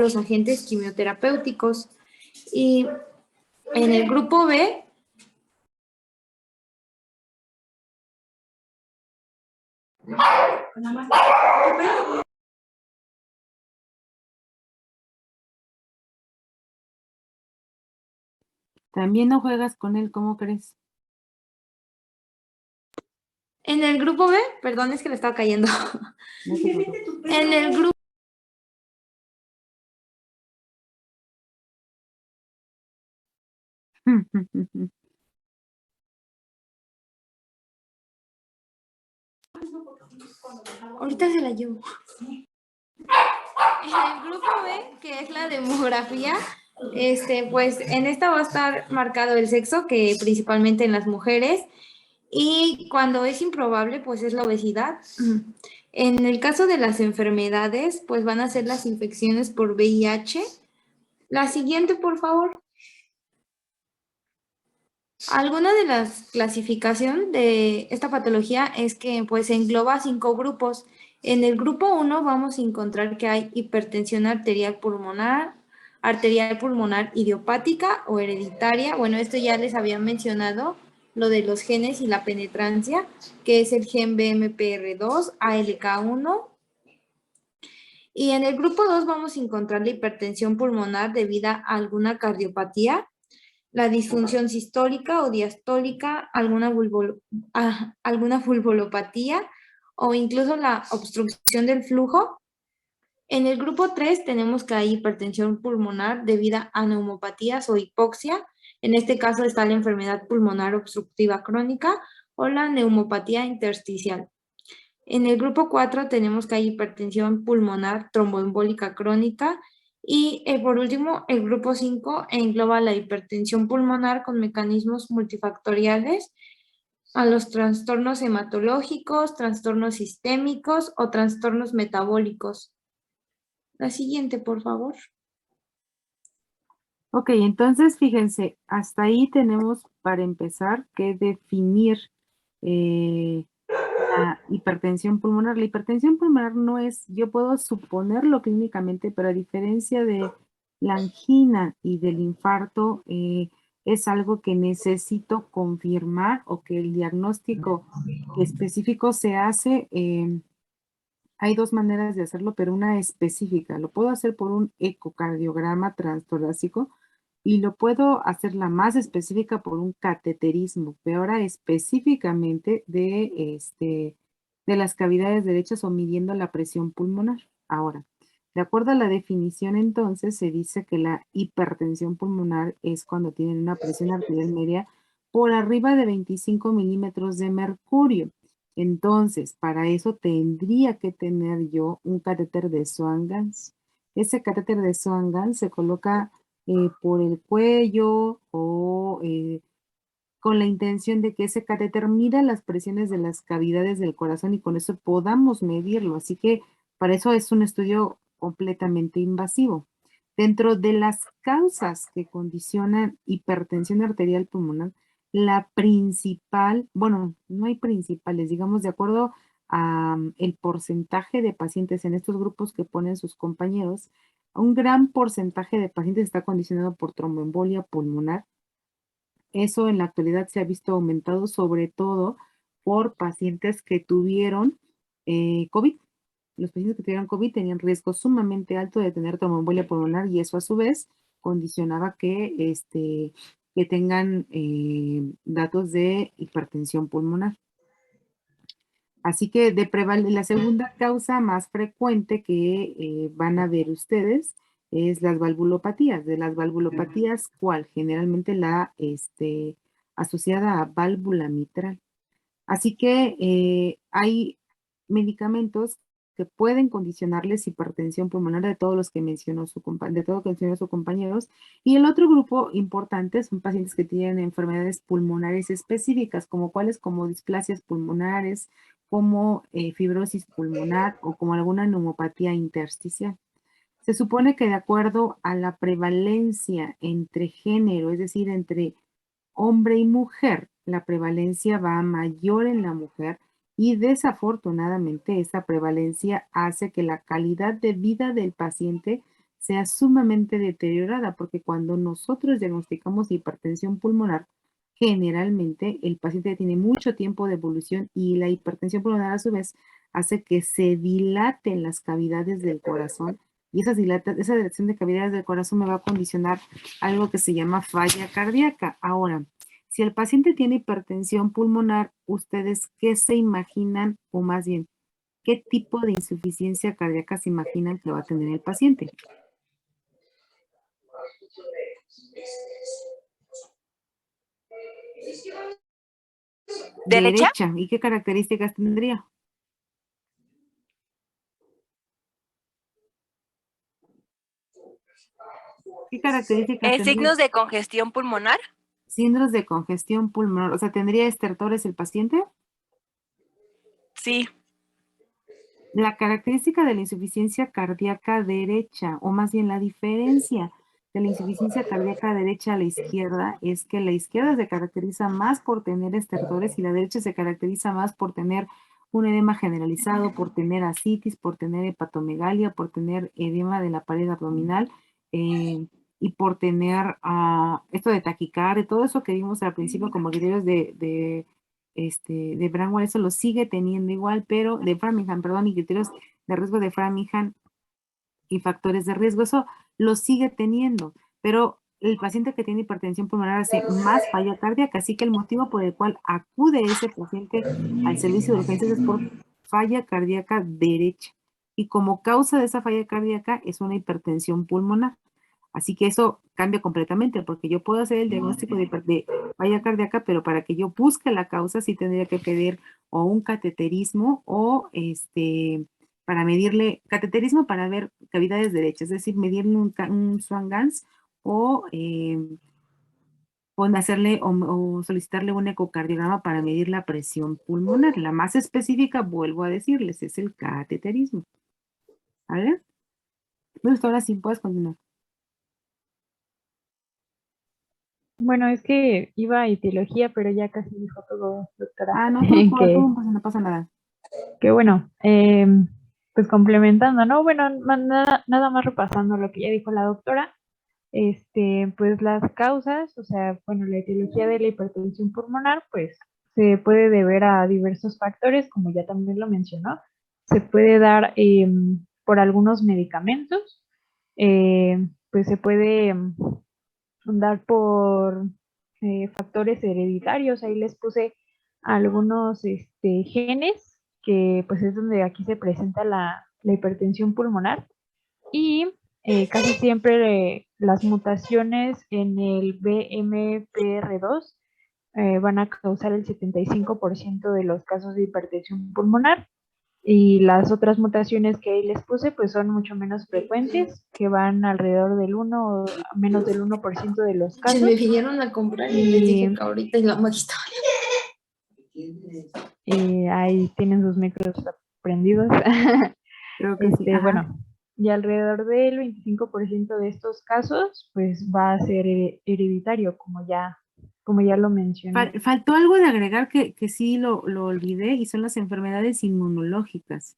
los agentes quimioterapéuticos. Y en el grupo B, También no juegas con él, ¿cómo crees? en el grupo B, perdón, es que le estaba cayendo. No te preocupes. En el grupo ahorita se la llevo. En el grupo B, que es la demografía, pues en esta va a estar marcado el sexo, que principalmente en las mujeres, y cuando es improbable, pues es la obesidad. En el caso de las enfermedades, pues van a ser las infecciones por VIH. La siguiente, por favor. Alguna de las clasificación de esta patología es que pues engloba 5 grupos. En el grupo 1 vamos a encontrar que hay hipertensión arterial pulmonar idiopática o hereditaria. Bueno, esto ya les había mencionado, lo de los genes y la penetrancia, que es el gen BMPR2, ALK1. Y en el grupo 2 vamos a encontrar la hipertensión pulmonar debida a alguna cardiopatía, la disfunción sistólica o diastólica, alguna vulvolopatía o incluso la obstrucción del flujo. En el grupo 3 tenemos que hay hipertensión pulmonar debida a neumopatías o hipoxia. En este caso está la enfermedad pulmonar obstructiva crónica o la neumopatía intersticial. En el grupo 4 tenemos que hay hipertensión pulmonar tromboembólica crónica y por último el grupo 5 engloba la hipertensión pulmonar con mecanismos multifactoriales a los trastornos hematológicos, trastornos sistémicos o trastornos metabólicos. La siguiente, por favor. Ok, entonces fíjense, hasta ahí tenemos para empezar que definir la hipertensión pulmonar. La hipertensión pulmonar no es, yo puedo suponerlo clínicamente, pero a diferencia de la angina y del infarto, es algo que necesito confirmar o que el diagnóstico específico se hace. Hay dos maneras de hacerlo, pero una específica. Lo puedo hacer por un ecocardiograma transtorácico y lo puedo hacer la más específica por un cateterismo, pero ahora específicamente de las cavidades derechas o midiendo la presión pulmonar. Ahora, de acuerdo a la definición entonces, se dice que la hipertensión pulmonar es cuando tienen una presión arterial media por arriba de 25 milímetros de mercurio. Entonces, para eso tendría que tener yo un catéter de Swan-Ganz. Ese catéter de Swan-Ganz se coloca por el cuello o con la intención de que ese catéter mida las presiones de las cavidades del corazón y con eso podamos medirlo. Así que para eso es un estudio completamente invasivo. Dentro de las causas que condicionan hipertensión arterial pulmonar, la principal, bueno, no hay principales, digamos, de acuerdo a el porcentaje de pacientes en estos grupos que ponen sus compañeros, un gran porcentaje de pacientes está condicionado por tromboembolia pulmonar. Eso en la actualidad se ha visto aumentado sobre todo por pacientes que tuvieron COVID. Los pacientes que tuvieron COVID tenían riesgo sumamente alto de tener tromboembolia pulmonar y eso a su vez condicionaba que tengan datos de hipertensión pulmonar. Así que la segunda causa más frecuente que van a ver ustedes es las valvulopatías. De las valvulopatías, ¿cuál? Generalmente la asociada a válvula mitral. Así que hay medicamentos que pueden condicionarles hipertensión pulmonar de todos los que mencionó de todo lo que mencionó sus compañeros. Y el otro grupo importante son pacientes que tienen enfermedades pulmonares específicas, como cuáles, como displasias pulmonares, como fibrosis pulmonar o como alguna neumopatía intersticial. Se supone que de acuerdo a la prevalencia entre género, es decir, entre hombre y mujer, la prevalencia va mayor en la mujer y desafortunadamente esa prevalencia hace que la calidad de vida del paciente sea sumamente deteriorada, porque cuando nosotros diagnosticamos hipertensión pulmonar, generalmente el paciente tiene mucho tiempo de evolución y la hipertensión pulmonar a su vez hace que se dilaten las cavidades del corazón y esa dilatación de cavidades del corazón me va a condicionar algo que se llama falla cardíaca. Ahora, si el paciente tiene hipertensión pulmonar, ¿ustedes qué se imaginan o más bien qué tipo de insuficiencia cardíaca se imaginan que va a tener el paciente? ¿Derecha? Derecha. ¿Y qué características tendría? ¿Qué características tendría? ¿Signos de congestión pulmonar? Síndromes de congestión pulmonar. O sea, ¿tendría estertores el paciente? Sí. La característica de la insuficiencia cardíaca derecha, o más bien la diferencia de la insuficiencia cardíaca derecha a la izquierda, es que la izquierda se caracteriza más por tener estertores y la derecha se caracteriza más por tener un edema generalizado, por tener ascitis, por tener hepatomegalia, por tener edema de la pared abdominal y por tener esto de taquicardia, todo eso que vimos al principio como criterios de Bramwell, eso lo sigue teniendo igual, pero de Framingham, perdón, y criterios de riesgo de Framingham y factores de riesgo, eso lo sigue teniendo, pero el paciente que tiene hipertensión pulmonar hace más falla cardíaca, así que el motivo por el cual acude ese paciente al servicio de urgencias es por falla cardíaca derecha, y como causa de esa falla cardíaca es una hipertensión pulmonar. Así que eso cambia completamente, porque yo puedo hacer el diagnóstico de falla cardíaca, pero para que yo busque la causa sí tendría que pedir o un cateterismo o para medirle, cateterismo para ver cavidades derechas, es decir, medirle un Swan-Ganz o hacerle o solicitarle un ecocardiograma para medir la presión pulmonar. La más específica, vuelvo a decirles, es el cateterismo. ¿Vale? Bueno, ahora sí puedes continuar. Bueno, es que iba a etiología, pero ya casi dijo todo, doctora. No, no pasa nada. Que bueno, pues complementando, ¿no? Bueno, nada más repasando lo que ya dijo la doctora, pues las causas, o sea, bueno, la etiología de la hipertensión pulmonar, pues se puede deber a diversos factores, como ya también lo mencionó. Se puede dar por algunos medicamentos, pues se puede dar por factores hereditarios. Ahí les puse algunos genes, que pues es donde aquí se presenta la hipertensión pulmonar. Y casi siempre las mutaciones en el BMPR2 van a causar el 75% de los casos de hipertensión pulmonar. Y las otras mutaciones que ahí les puse, pues son mucho menos frecuentes, que van alrededor del 1 o menos del 1% de los casos. Se me vinieron a comprar y les dije que ahorita en la magistral. Ahí tienen sus micros prendidos. Creo que sí. Bueno, y alrededor del 25% de estos casos, pues va a ser hereditario, como ya lo mencioné. Faltó algo de agregar que sí lo olvidé, y son las enfermedades inmunológicas.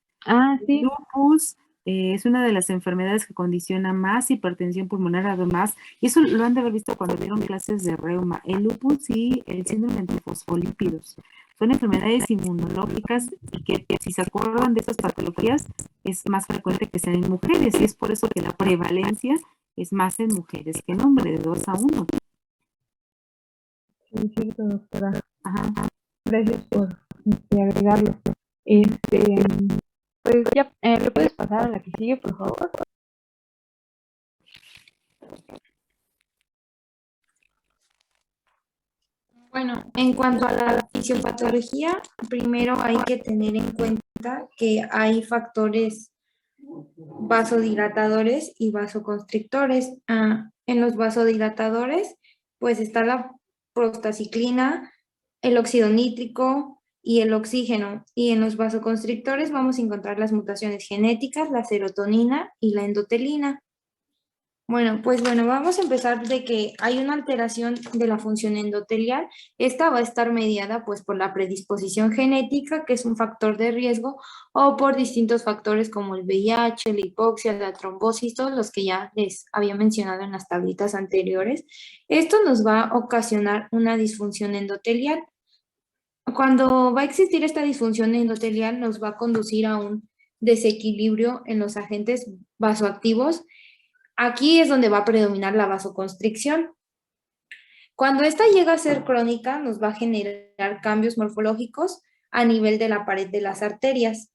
Sí. El lupus es una de las enfermedades que condiciona más hipertensión pulmonar, además, y eso lo han de haber visto cuando vieron clases de reuma. El lupus y el síndrome de fosfolípidos son enfermedades inmunológicas y que, si se acuerdan de estas patologías, es más frecuente que sean en mujeres, y es por eso que la prevalencia es más en mujeres que en hombres, de 2 a 1. Sí, es cierto, doctora. Gracias por agregarlo. Pues ya, ¿le puedes pasar a la que sigue, por favor? Bueno, en cuanto a la fisiopatología, primero hay que tener en cuenta que hay factores vasodilatadores y vasoconstrictores. En los vasodilatadores, pues está la prostaciclina, el óxido nítrico y el oxígeno. Y en los vasoconstrictores vamos a encontrar las mutaciones genéticas, la serotonina y la endotelina. Bueno, vamos a empezar de que hay una alteración de la función endotelial. Esta va a estar mediada pues por la predisposición genética, que es un factor de riesgo, o por distintos factores como el VIH, la hipoxia, la trombosis, todos los que ya les había mencionado en las tablitas anteriores. Esto nos va a ocasionar una disfunción endotelial. Cuando va a existir esta disfunción endotelial, nos va a conducir a un desequilibrio en los agentes vasoactivos. Aquí es donde va a predominar la vasoconstricción. Cuando esta llega a ser crónica, nos va a generar cambios morfológicos a nivel de la pared de las arterias.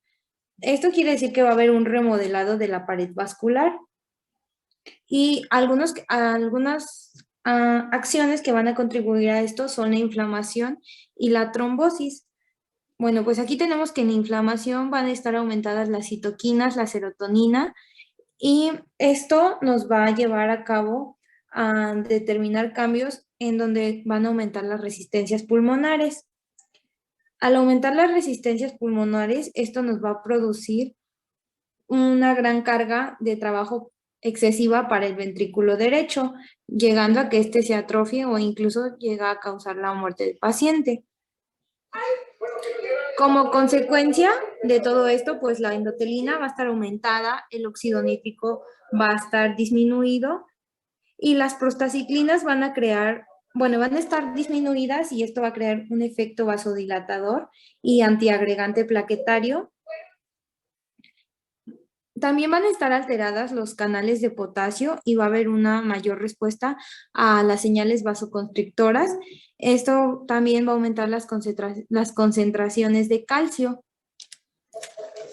Esto quiere decir que va a haber un remodelado de la pared vascular y algunas acciones que van a contribuir a esto son la inflamación y la trombosis. Bueno, pues aquí tenemos que en la inflamación van a estar aumentadas las citoquinas, la serotonina, y esto nos va a llevar a cabo a determinar cambios en donde van a aumentar las resistencias pulmonares. Al aumentar las resistencias pulmonares, esto nos va a producir una gran carga de trabajo excesiva para el ventrículo derecho, llegando a que éste se atrofie o incluso llega a causar la muerte del paciente. Como consecuencia de todo esto, pues la endotelina va a estar aumentada, el óxido nítrico va a estar disminuido y las prostaciclinas van a estar disminuidas y esto va a crear un efecto vasodilatador y antiagregante plaquetario. También van a estar alteradas los canales de potasio y va a haber una mayor respuesta a las señales vasoconstrictoras. Esto también va a aumentar las concentraciones de calcio.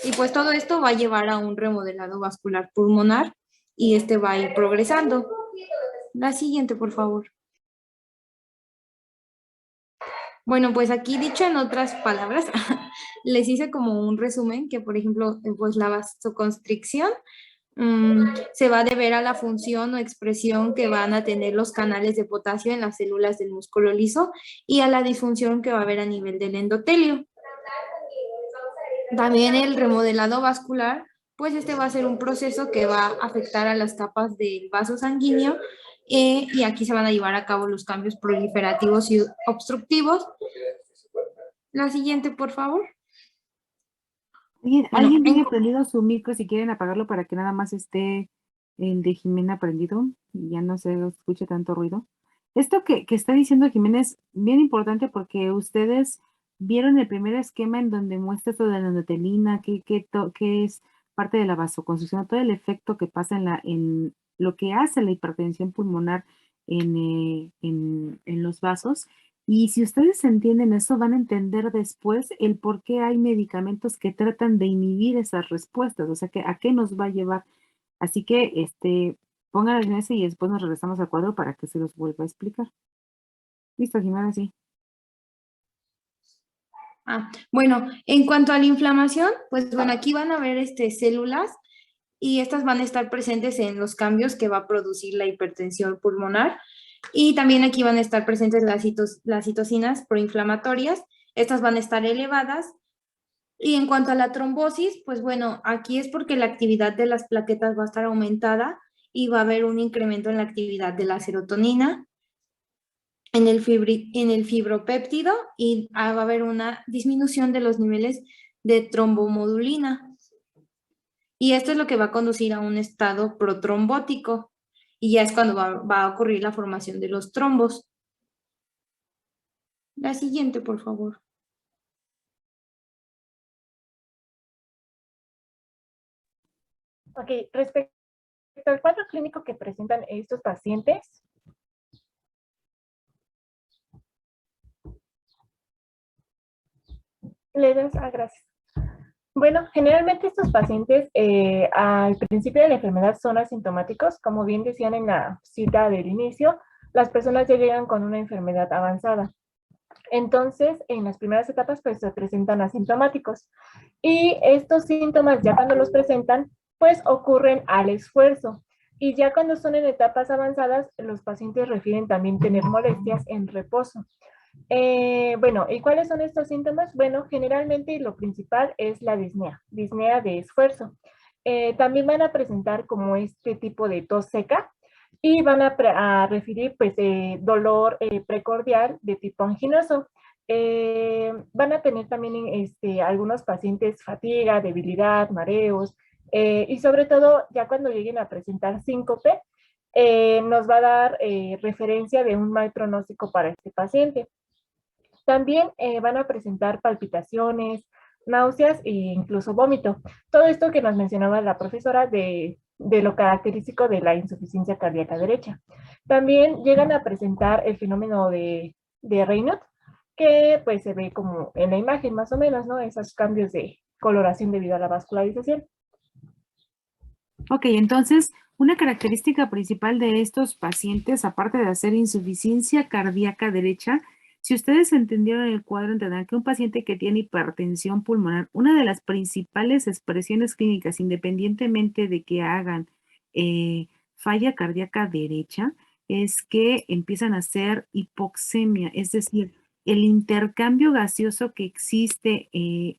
Y pues todo esto va a llevar a un remodelado vascular pulmonar y este va a ir progresando. La siguiente, por favor. Bueno, pues aquí dicho en otras palabras, les hice como un resumen que, por ejemplo, pues la vasoconstricción se va a deber a la función o expresión que van a tener los canales de potasio en las células del músculo liso y a la disfunción que va a haber a nivel del endotelio. También el remodelado vascular, pues este va a ser un proceso que va a afectar a las capas del vaso sanguíneo y aquí se van a llevar a cabo los cambios proliferativos y obstructivos. La siguiente, por favor. ¿Alguien tiene prendido su micro si quieren apagarlo para que nada más esté el de Jimena prendido y ya no se escuche tanto ruido? Esto que está diciendo Jimena es bien importante porque ustedes vieron el primer esquema en donde muestra esto de la endotelina, que es parte de la vasoconstricción, todo el efecto que pasa en lo que hace la hipertensión pulmonar en los vasos. Y si ustedes entienden eso, van a entender después el por qué hay medicamentos que tratan de inhibir esas respuestas, o sea, a qué nos va a llevar. Así que pónganlo en ese y después nos regresamos al cuadro para que se los vuelva a explicar. Listo, Jimena, sí. Bueno, en cuanto a la inflamación, pues bueno, aquí van a ver células y estas van a estar presentes en los cambios que va a producir la hipertensión pulmonar. Y también aquí van a estar presentes las citocinas proinflamatorias. Estas van a estar elevadas. Y en cuanto a la trombosis, pues bueno, aquí es porque la actividad de las plaquetas va a estar aumentada y va a haber un incremento en la actividad de la serotonina, en el fibropéptido y va a haber una disminución de los niveles de trombomodulina. Y esto es lo que va a conducir a un estado protrombótico. Y ya es cuando va a ocurrir la formación de los trombos. La siguiente, por favor. Ok, respecto al cuadro clínico que presentan estos pacientes, gracias. Bueno, generalmente estos pacientes al principio de la enfermedad son asintomáticos, como bien decían en la cita del inicio, las personas ya llegan con una enfermedad avanzada. Entonces, en las primeras etapas, pues se presentan asintomáticos. Y estos síntomas, ya cuando los presentan, pues ocurren al esfuerzo. Y ya cuando son en etapas avanzadas, los pacientes refieren también tener molestias en reposo. Bueno, ¿y cuáles son estos síntomas? Bueno, generalmente lo principal es la disnea de esfuerzo. También van a presentar como este tipo de tos seca, y van a referir pues dolor precordial de tipo anginoso. Van a tener también algunos pacientes fatiga, debilidad, mareos, y sobre todo ya cuando lleguen a presentar síncope, nos va a dar referencia de un mal pronóstico para este paciente. También van a presentar palpitaciones, náuseas e incluso vómito. Todo esto que nos mencionaba la profesora de lo característico de la insuficiencia cardíaca derecha. También llegan a presentar el fenómeno de Raynaud, que pues se ve como en la imagen más o menos, ¿no? Esos cambios de coloración debido a la vascularización. Ok, entonces, una característica principal de estos pacientes, aparte de hacer insuficiencia cardíaca derecha, si ustedes entendieron el cuadro, entenderán que un paciente que tiene hipertensión pulmonar, una de las principales expresiones clínicas, independientemente de que hagan falla cardíaca derecha, es que empiezan a hacer hipoxemia, es decir, el intercambio gaseoso que existe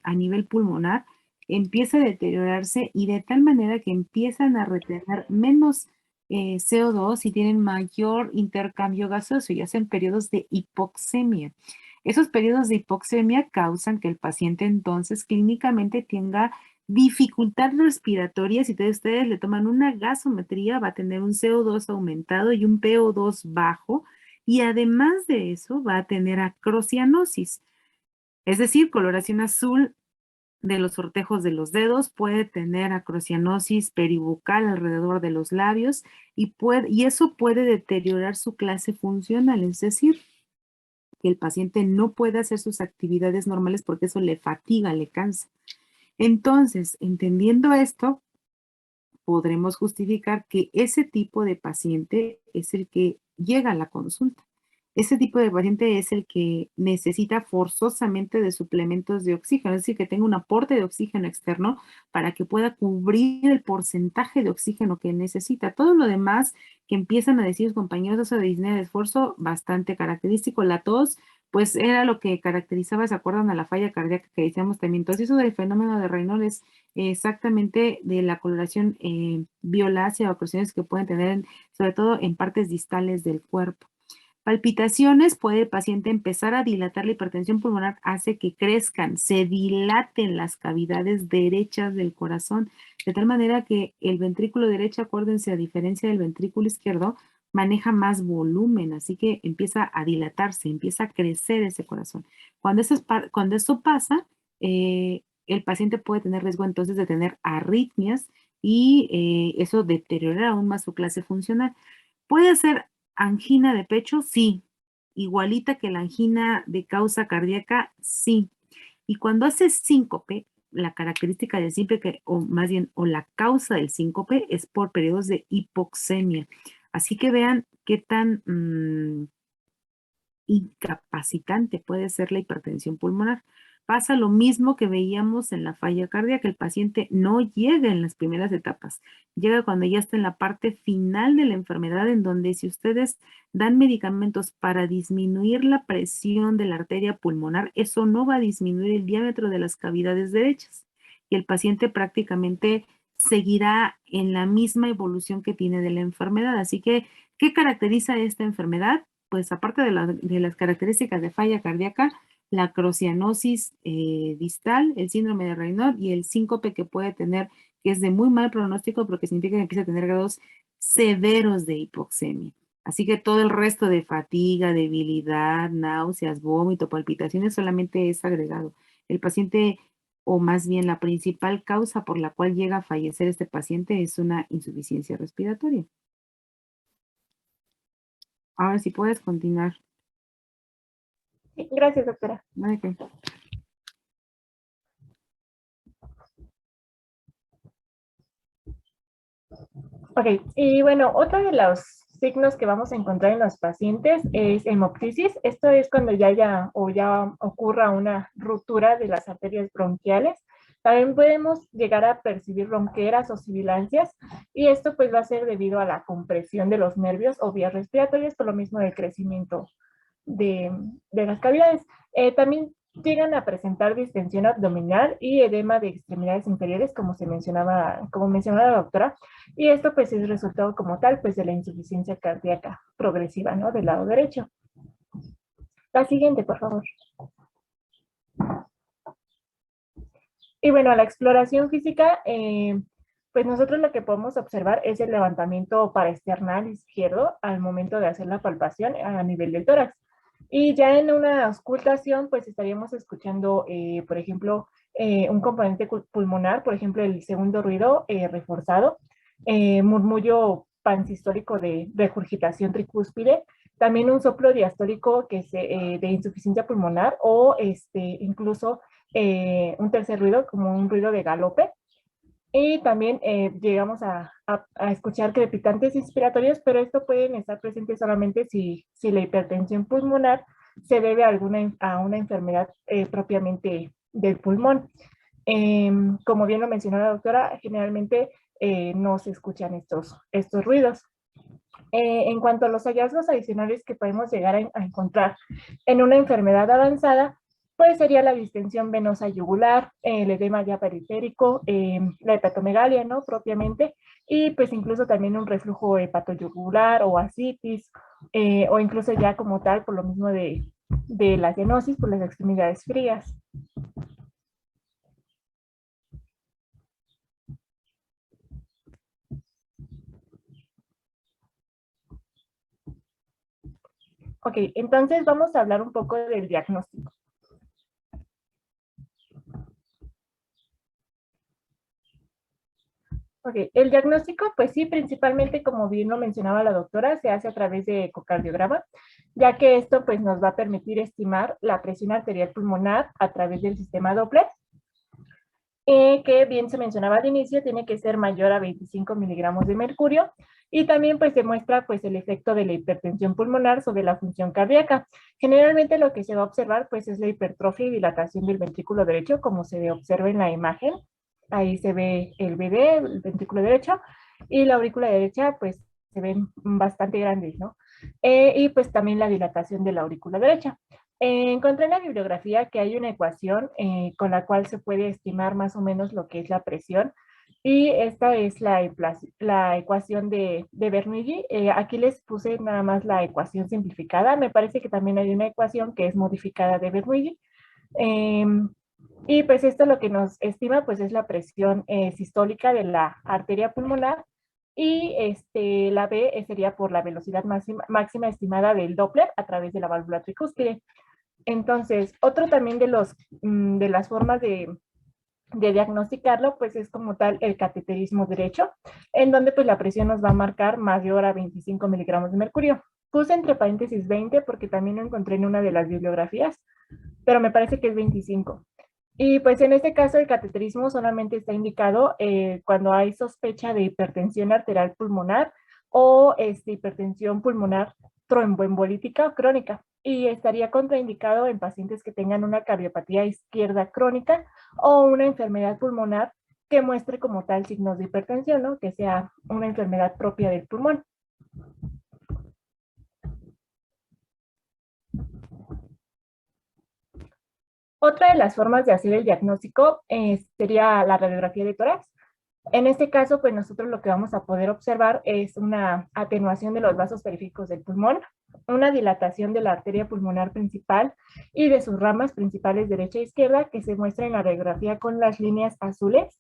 a nivel pulmonar empieza a deteriorarse y de tal manera que empiezan a retener menos CO2 y tienen mayor intercambio gaseoso y hacen periodos de hipoxemia. Esos periodos de hipoxemia causan que el paciente entonces clínicamente tenga dificultad respiratoria. Si ustedes le toman una gasometría, va a tener un CO2 aumentado y un PO2 bajo, y además de eso va a tener acrocianosis, es decir, coloración azul de los sortejos de los dedos, puede tener acrocianosis peribucal alrededor de los labios y eso puede deteriorar su clase funcional, es decir, que el paciente no puede hacer sus actividades normales porque eso le fatiga, le cansa. Entonces, entendiendo esto, podremos justificar que ese tipo de paciente es el que llega a la consulta. Ese tipo de paciente es el que necesita forzosamente de suplementos de oxígeno, es decir, que tenga un aporte de oxígeno externo para que pueda cubrir el porcentaje de oxígeno que necesita. Todo lo demás que empiezan a decir los compañeros, eso de disnea de esfuerzo, bastante característico. La tos, pues era lo que caracterizaba, ¿se acuerdan? A la falla cardíaca que decíamos también. Entonces, eso del fenómeno de Raynaud es exactamente de la coloración violácea o ocasiones que pueden tener, sobre todo en partes distales del cuerpo. Palpitaciones, puede el paciente empezar a dilatar. La hipertensión pulmonar hace que crezcan, se dilaten las cavidades derechas del corazón, de tal manera que el ventrículo derecho, acuérdense, a diferencia del ventrículo izquierdo, maneja más volumen, así que empieza a dilatarse, empieza a crecer ese corazón. Cuando eso pasa, el paciente puede tener riesgo entonces de tener arritmias y eso deteriora aún más su clase funcional. Puede ser angina de pecho, sí. Igualita que la angina de causa cardíaca, sí. Y cuando hace síncope, la característica del síncope, o más bien, o la causa del síncope, es por periodos de hipoxemia. Así que vean qué tan incapacitante puede ser la hipertensión pulmonar. Pasa lo mismo que veíamos en la falla cardíaca, el paciente no llega en las primeras etapas, llega cuando ya está en la parte final de la enfermedad, en donde si ustedes dan medicamentos para disminuir la presión de la arteria pulmonar, eso no va a disminuir el diámetro de las cavidades derechas y el paciente prácticamente seguirá en la misma evolución que tiene de la enfermedad. Así que, ¿qué caracteriza esta enfermedad? Pues aparte de las características de falla cardíaca, la acrocianosis distal, el síndrome de Raynaud y el síncope que puede tener, que es de muy mal pronóstico porque significa que empieza a tener grados severos de hipoxemia. Así que todo el resto de fatiga, debilidad, náuseas, vómito, palpitaciones solamente es agregado. El paciente, o más bien la principal causa por la cual llega a fallecer este paciente es una insuficiencia respiratoria. Ahora sí puedes continuar. Sí, gracias, doctora. Okay. Ok, y bueno, otro de los signos que vamos a encontrar en los pacientes es hemoptisis. Esto es cuando ya ocurra una ruptura de las arterias bronquiales. También podemos llegar a percibir ronqueras o sibilancias, y esto pues va a ser debido a la compresión de los nervios o vías respiratorias por lo mismo del crecimiento de las cavidades. También llegan a presentar distensión abdominal y edema de extremidades inferiores, como mencionaba la doctora, y esto pues es resultado como tal pues de la insuficiencia cardíaca progresiva, ¿no? Del lado derecho. La siguiente, por favor. Y bueno, la exploración física, pues nosotros lo que podemos observar es el levantamiento paraesternal izquierdo al momento de hacer la palpación a nivel del tórax. Y ya en una auscultación, pues estaríamos escuchando, por ejemplo, un componente pulmonar, por ejemplo, el segundo ruido reforzado, murmullo pansistólico de regurgitación tricúspide, también un soplo diastólico que es de insuficiencia pulmonar o incluso un tercer ruido, como un ruido de galope. Y también llegamos a escuchar crepitantes inspiratorios, pero esto pueden estar presentes solamente si la hipertensión pulmonar se debe a una enfermedad propiamente del pulmón. Como bien lo mencionó la doctora, generalmente no se escuchan estos ruidos. En cuanto a los hallazgos adicionales que podemos llegar a encontrar en una enfermedad avanzada, pues sería la distensión venosa yugular, el edema ya periférico, la hepatomegalia, ¿no? Propiamente, y pues incluso también un reflujo hepatoyugular o ascitis, o incluso ya como tal, por lo mismo de la cianosis por las extremidades frías. Ok, entonces vamos a hablar un poco del diagnóstico. Ok, el diagnóstico, pues sí, principalmente, como bien lo mencionaba la doctora, se hace a través de ecocardiograma, ya que esto pues nos va a permitir estimar la presión arterial pulmonar a través del sistema Doppler, que bien se mencionaba al inicio, tiene que ser mayor a 25 miligramos de mercurio, y también pues demuestra pues el efecto de la hipertensión pulmonar sobre la función cardíaca. Generalmente lo que se va a observar pues es la hipertrofia y dilatación del ventrículo derecho, como se observa en la imagen. Ahí se ve el VD, el ventrículo derecho, y la aurícula derecha pues se ven bastante grandes, ¿no? Y pues también la dilatación de la aurícula derecha. Encontré en la bibliografía que hay una ecuación con la cual se puede estimar más o menos lo que es la presión, y esta es la ecuación de Bernoulli. Aquí les puse nada más la ecuación simplificada. Me parece que también hay una ecuación que es modificada de Bernoulli. Y pues esto lo que nos estima pues es la presión sistólica de la arteria pulmonar, y la B sería por la velocidad máxima estimada del Doppler a través de la válvula tricúspide. Entonces, otro también de las formas de diagnosticarlo pues es como tal el cateterismo derecho, en donde pues la presión nos va a marcar mayor a 25 miligramos de mercurio. Puse entre paréntesis 20 porque también lo encontré en una de las bibliografías, pero me parece que es 25. Y pues en este caso el cateterismo solamente está indicado cuando hay sospecha de hipertensión arterial pulmonar o hipertensión pulmonar tromboembolítica o crónica, y estaría contraindicado en pacientes que tengan una cardiopatía izquierda crónica o una enfermedad pulmonar que muestre como tal signos de hipertensión, ¿no? Que sea una enfermedad propia del pulmón. Otra de las formas de hacer el diagnóstico sería la radiografía de tórax. En este caso, pues nosotros lo que vamos a poder observar es una atenuación de los vasos periféricos del pulmón, una dilatación de la arteria pulmonar principal y de sus ramas principales derecha e izquierda, que se muestra en la radiografía con las líneas azules.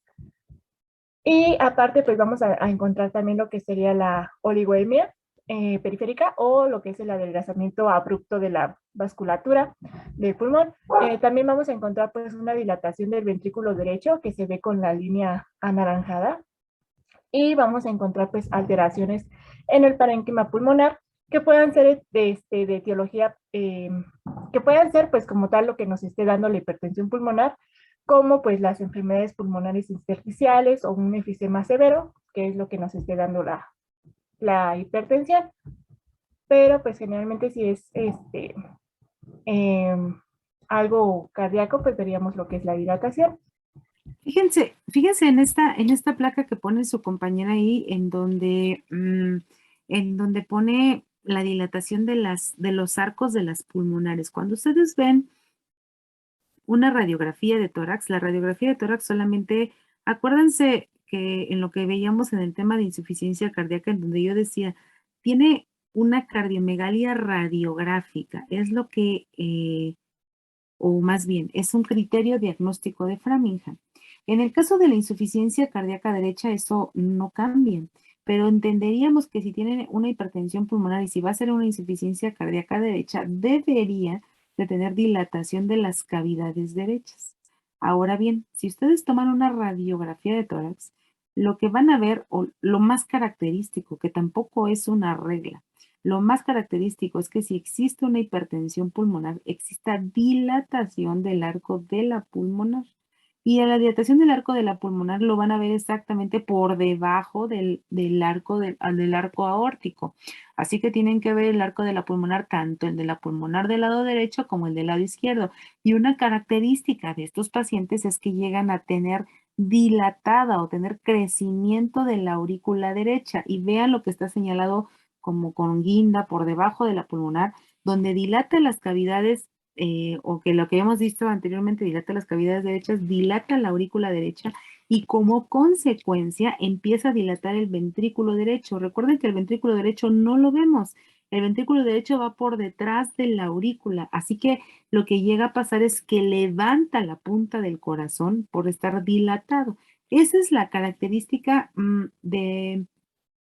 Y aparte, pues vamos a encontrar también lo que sería la oligoemia periférica, o lo que es el adelgazamiento abrupto de la vasculatura del pulmón. También vamos a encontrar pues una dilatación del ventrículo derecho que se ve con la línea anaranjada, y vamos a encontrar pues alteraciones en el parénquima pulmonar que puedan ser de etiología, que puedan ser pues como tal lo que nos esté dando la hipertensión pulmonar, como pues las enfermedades pulmonares intersticiales o un enfisema severo, que es lo que nos esté dando la hipertensión. Pero pues generalmente si es algo cardíaco, pues veríamos lo que es la dilatación. Fíjense en esta placa que pone su compañera ahí, en donde pone la dilatación de los arcos de las pulmonares. Cuando ustedes ven una radiografía de tórax. La radiografía de tórax solamente, acuérdense que en lo que veíamos en el tema de insuficiencia cardíaca, en donde yo decía, tiene una cardiomegalia radiográfica, es lo que, o más bien, es un criterio diagnóstico de Framingham. En el caso de la insuficiencia cardíaca derecha, eso no cambia, pero entenderíamos que si tienen una hipertensión pulmonar y si va a ser una insuficiencia cardíaca derecha, debería de tener dilatación de las cavidades derechas. Ahora bien, si ustedes toman una radiografía de tórax, lo que van a ver, o lo más característico, que tampoco es una regla, lo más característico es que si existe una hipertensión pulmonar, exista dilatación del arco de la pulmonar. Y a la dilatación del arco de la pulmonar lo van a ver exactamente por debajo del arco aórtico. Así que tienen que ver el arco de la pulmonar, tanto el de la pulmonar del lado derecho como el del lado izquierdo. Y una característica de estos pacientes es que llegan a tener dilatada o tener crecimiento de la aurícula derecha. Y vean lo que está señalado como con guinda por debajo de la pulmonar, donde dilata las cavidades, o que lo que hemos visto anteriormente dilata las cavidades derechas, dilata la aurícula derecha y como consecuencia empieza a dilatar el ventrículo derecho. Recuerden que el ventrículo derecho no lo vemos. El ventrículo derecho va por detrás de la aurícula, así que lo que llega a pasar es que levanta la punta del corazón por estar dilatado. Esa es la característica de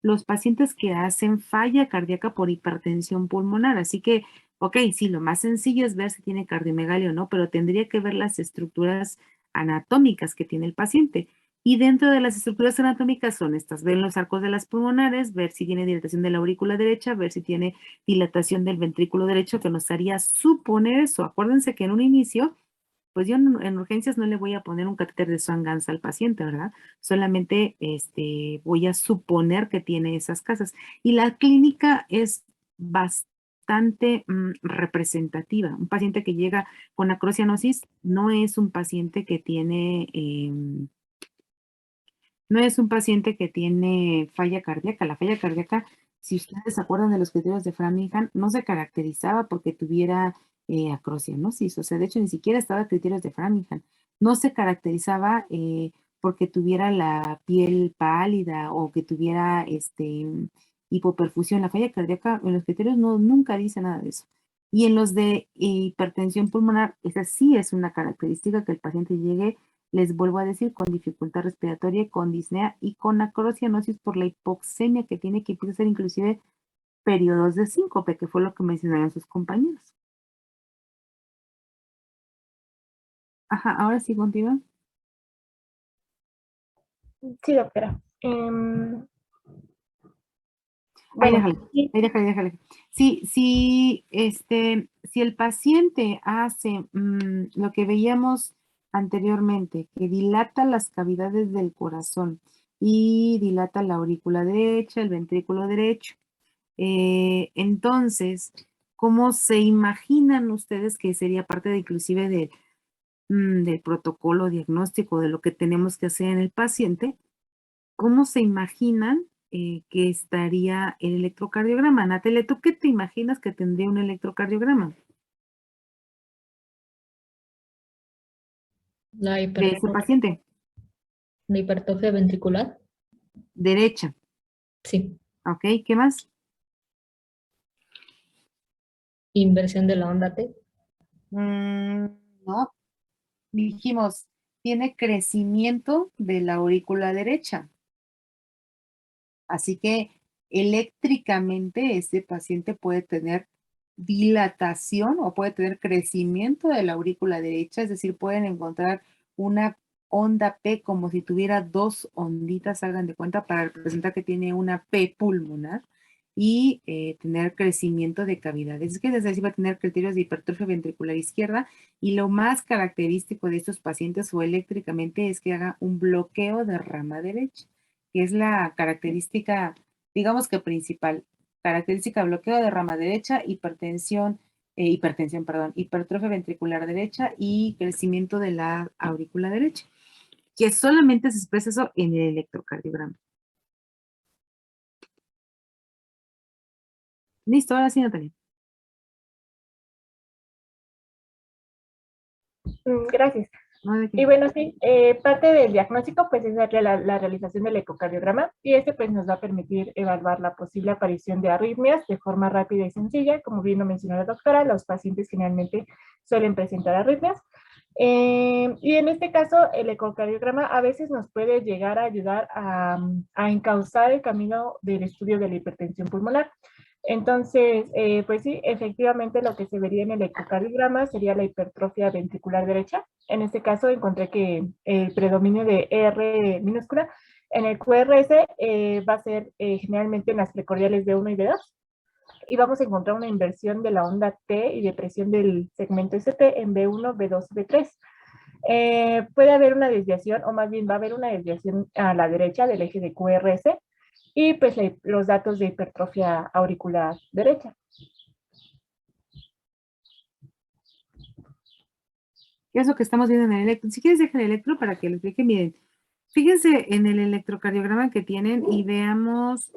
los pacientes que hacen falla cardíaca por hipertensión pulmonar. Así que, ok, sí, lo más sencillo es ver si tiene cardiomegalia o no, pero tendría que ver las estructuras anatómicas que tiene el paciente. Y dentro de las estructuras anatómicas son estas, ver los arcos de las pulmonares, ver si tiene dilatación de la aurícula derecha, ver si tiene dilatación del ventrículo derecho, que nos haría suponer eso. Acuérdense que en un inicio pues yo en urgencias no le voy a poner un catéter de Swan-Ganz al paciente, ¿verdad? Solamente voy a suponer que tiene esas casas. Y la clínica es bastante representativa. Un paciente que llega con acrocianosis no es un paciente que tiene, no es un paciente que tiene falla cardíaca. La falla cardíaca, si ustedes se acuerdan de los criterios de Framingham, no se caracterizaba porque tuviera acrocianosis. O sea, de hecho, ni siquiera estaba criterios de Framingham. No se caracterizaba porque tuviera la piel pálida o que tuviera hipoperfusión. La falla cardíaca en los criterios nunca dice nada de eso. Y en los de hipertensión pulmonar, esa sí es una característica que el paciente llegue, les vuelvo a decir, con dificultad respiratoria, con disnea y con acrocianosis por la hipoxemia que tiene, que puede ser inclusive periodos de síncope, que fue lo que mencionaron sus compañeros. Ajá, ahora sí continúa. Sí, doctora. Ahí Bueno, déjale. Si el paciente hace lo que veíamos anteriormente, que dilata las cavidades del corazón y dilata la aurícula derecha, el ventrículo derecho, entonces, ¿cómo se imaginan ustedes que sería parte de inclusive del protocolo diagnóstico de lo que tenemos que hacer en el paciente? ¿Cómo se imaginan que estaría el electrocardiograma? Natalia, ¿tú qué te imaginas que tendría un electrocardiograma La de ese paciente? hipertrofia ventricular, Derecha, sí. ¿ok? ¿Qué más? Inversión de la onda T, No, dijimos, tiene crecimiento de la aurícula derecha. Así que eléctricamente este paciente puede tener dilatación o puede tener crecimiento de la aurícula derecha, es decir, pueden encontrar una onda P como si tuviera dos onditas, hagan de cuenta, para representar que tiene una P pulmonar y tener crecimiento de cavidades. Es que desde ahí va a tener criterios de hipertrofia ventricular izquierda y lo más característico de estos pacientes o eléctricamente es que haga un bloqueo de rama derecha, que es la característica, digamos que principal, característica bloqueo de rama derecha, hipertrofia ventricular derecha y crecimiento de la aurícula derecha, que solamente se expresa eso en el electrocardiograma. Listo, ahora sí, Natalia. Gracias. No, ¿de qué? Y bueno, sí, parte del diagnóstico pues es la realización del ecocardiograma y este pues nos va a permitir evaluar la posible aparición de arritmias de forma rápida y sencilla. Como bien lo mencionó la doctora, los pacientes generalmente suelen presentar arritmias. Y en este caso, el ecocardiograma a veces nos puede llegar a ayudar a encauzar el camino del estudio de la hipertensión pulmonar. Entonces, pues sí, efectivamente lo que se vería en el ecocardiograma sería la hipertrofia ventricular derecha. En este caso encontré que el predominio de R minúscula en el QRS va a ser generalmente en las precordiales B1 y B2. Y vamos a encontrar una inversión de la onda T y de presión del segmento ST en B1, B2 y B3. Puede haber una desviación, o más bien va a haber una desviación a la derecha del eje de QRS, y pues los datos de hipertrofia auricular derecha. ¿Qué es lo que estamos viendo en el electro? Si quieres, deja el electro para que lo explique. Miren, fíjense en el electrocardiograma que tienen y veamos,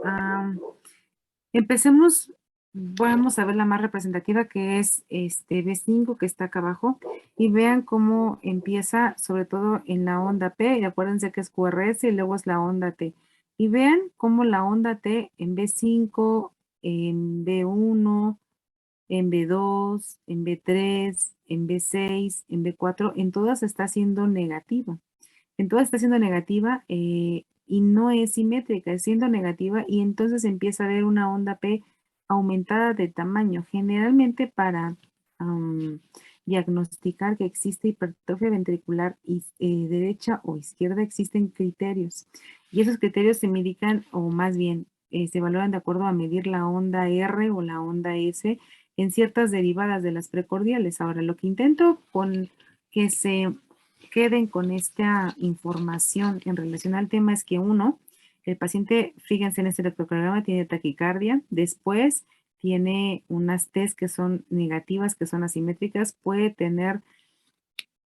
empecemos, vamos a ver la más representativa que es este B5 que está acá abajo y vean cómo empieza sobre todo en la onda P y acuérdense que es QRS y luego es la onda T. Y vean cómo la onda T en B5, en B1, en B2, en B3, en B6, en B4, en todas está siendo negativa. En todas está siendo negativa y no es simétrica, es siendo negativa y entonces empieza a haber una onda P aumentada de tamaño. Generalmente para diagnosticar que existe hipertrofia ventricular derecha o izquierda existen criterios y esos criterios se medican o más bien se evalúan de acuerdo a medir la onda R o la onda S en ciertas derivadas de las precordiales. Ahora, lo que intento con que se queden con esta información en relación al tema es que uno, el paciente, fíjense en este electrocardiograma, tiene taquicardia, después tiene unas T's que son negativas, que son asimétricas, puede tener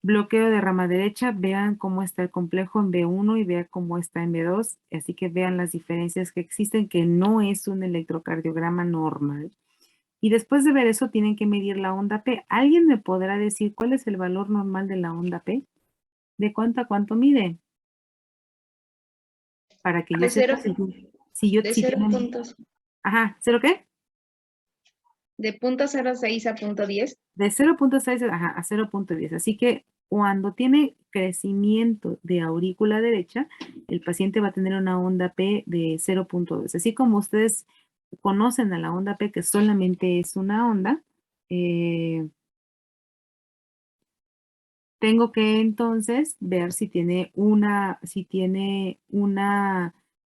bloqueo de rama derecha, vean cómo está el complejo en B1 y vean cómo está en B2, así que vean las diferencias que existen, que no es un electrocardiograma normal. Y después de ver eso, tienen que medir la onda P. ¿Alguien me podrá decir cuál es el valor normal de la onda P? ¿De cuánto a cuánto mide? Para que yo De sepa cero, si yo de si 0 tienen- puntos, Ajá, ¿cero qué? de punto 06 a punto 10. De 0.6 a 0.10. Así que cuando tiene crecimiento de aurícula derecha, el paciente va a tener una onda P de 0.2. Así como ustedes conocen a la onda P, que solamente es una onda, tengo que entonces ver si tiene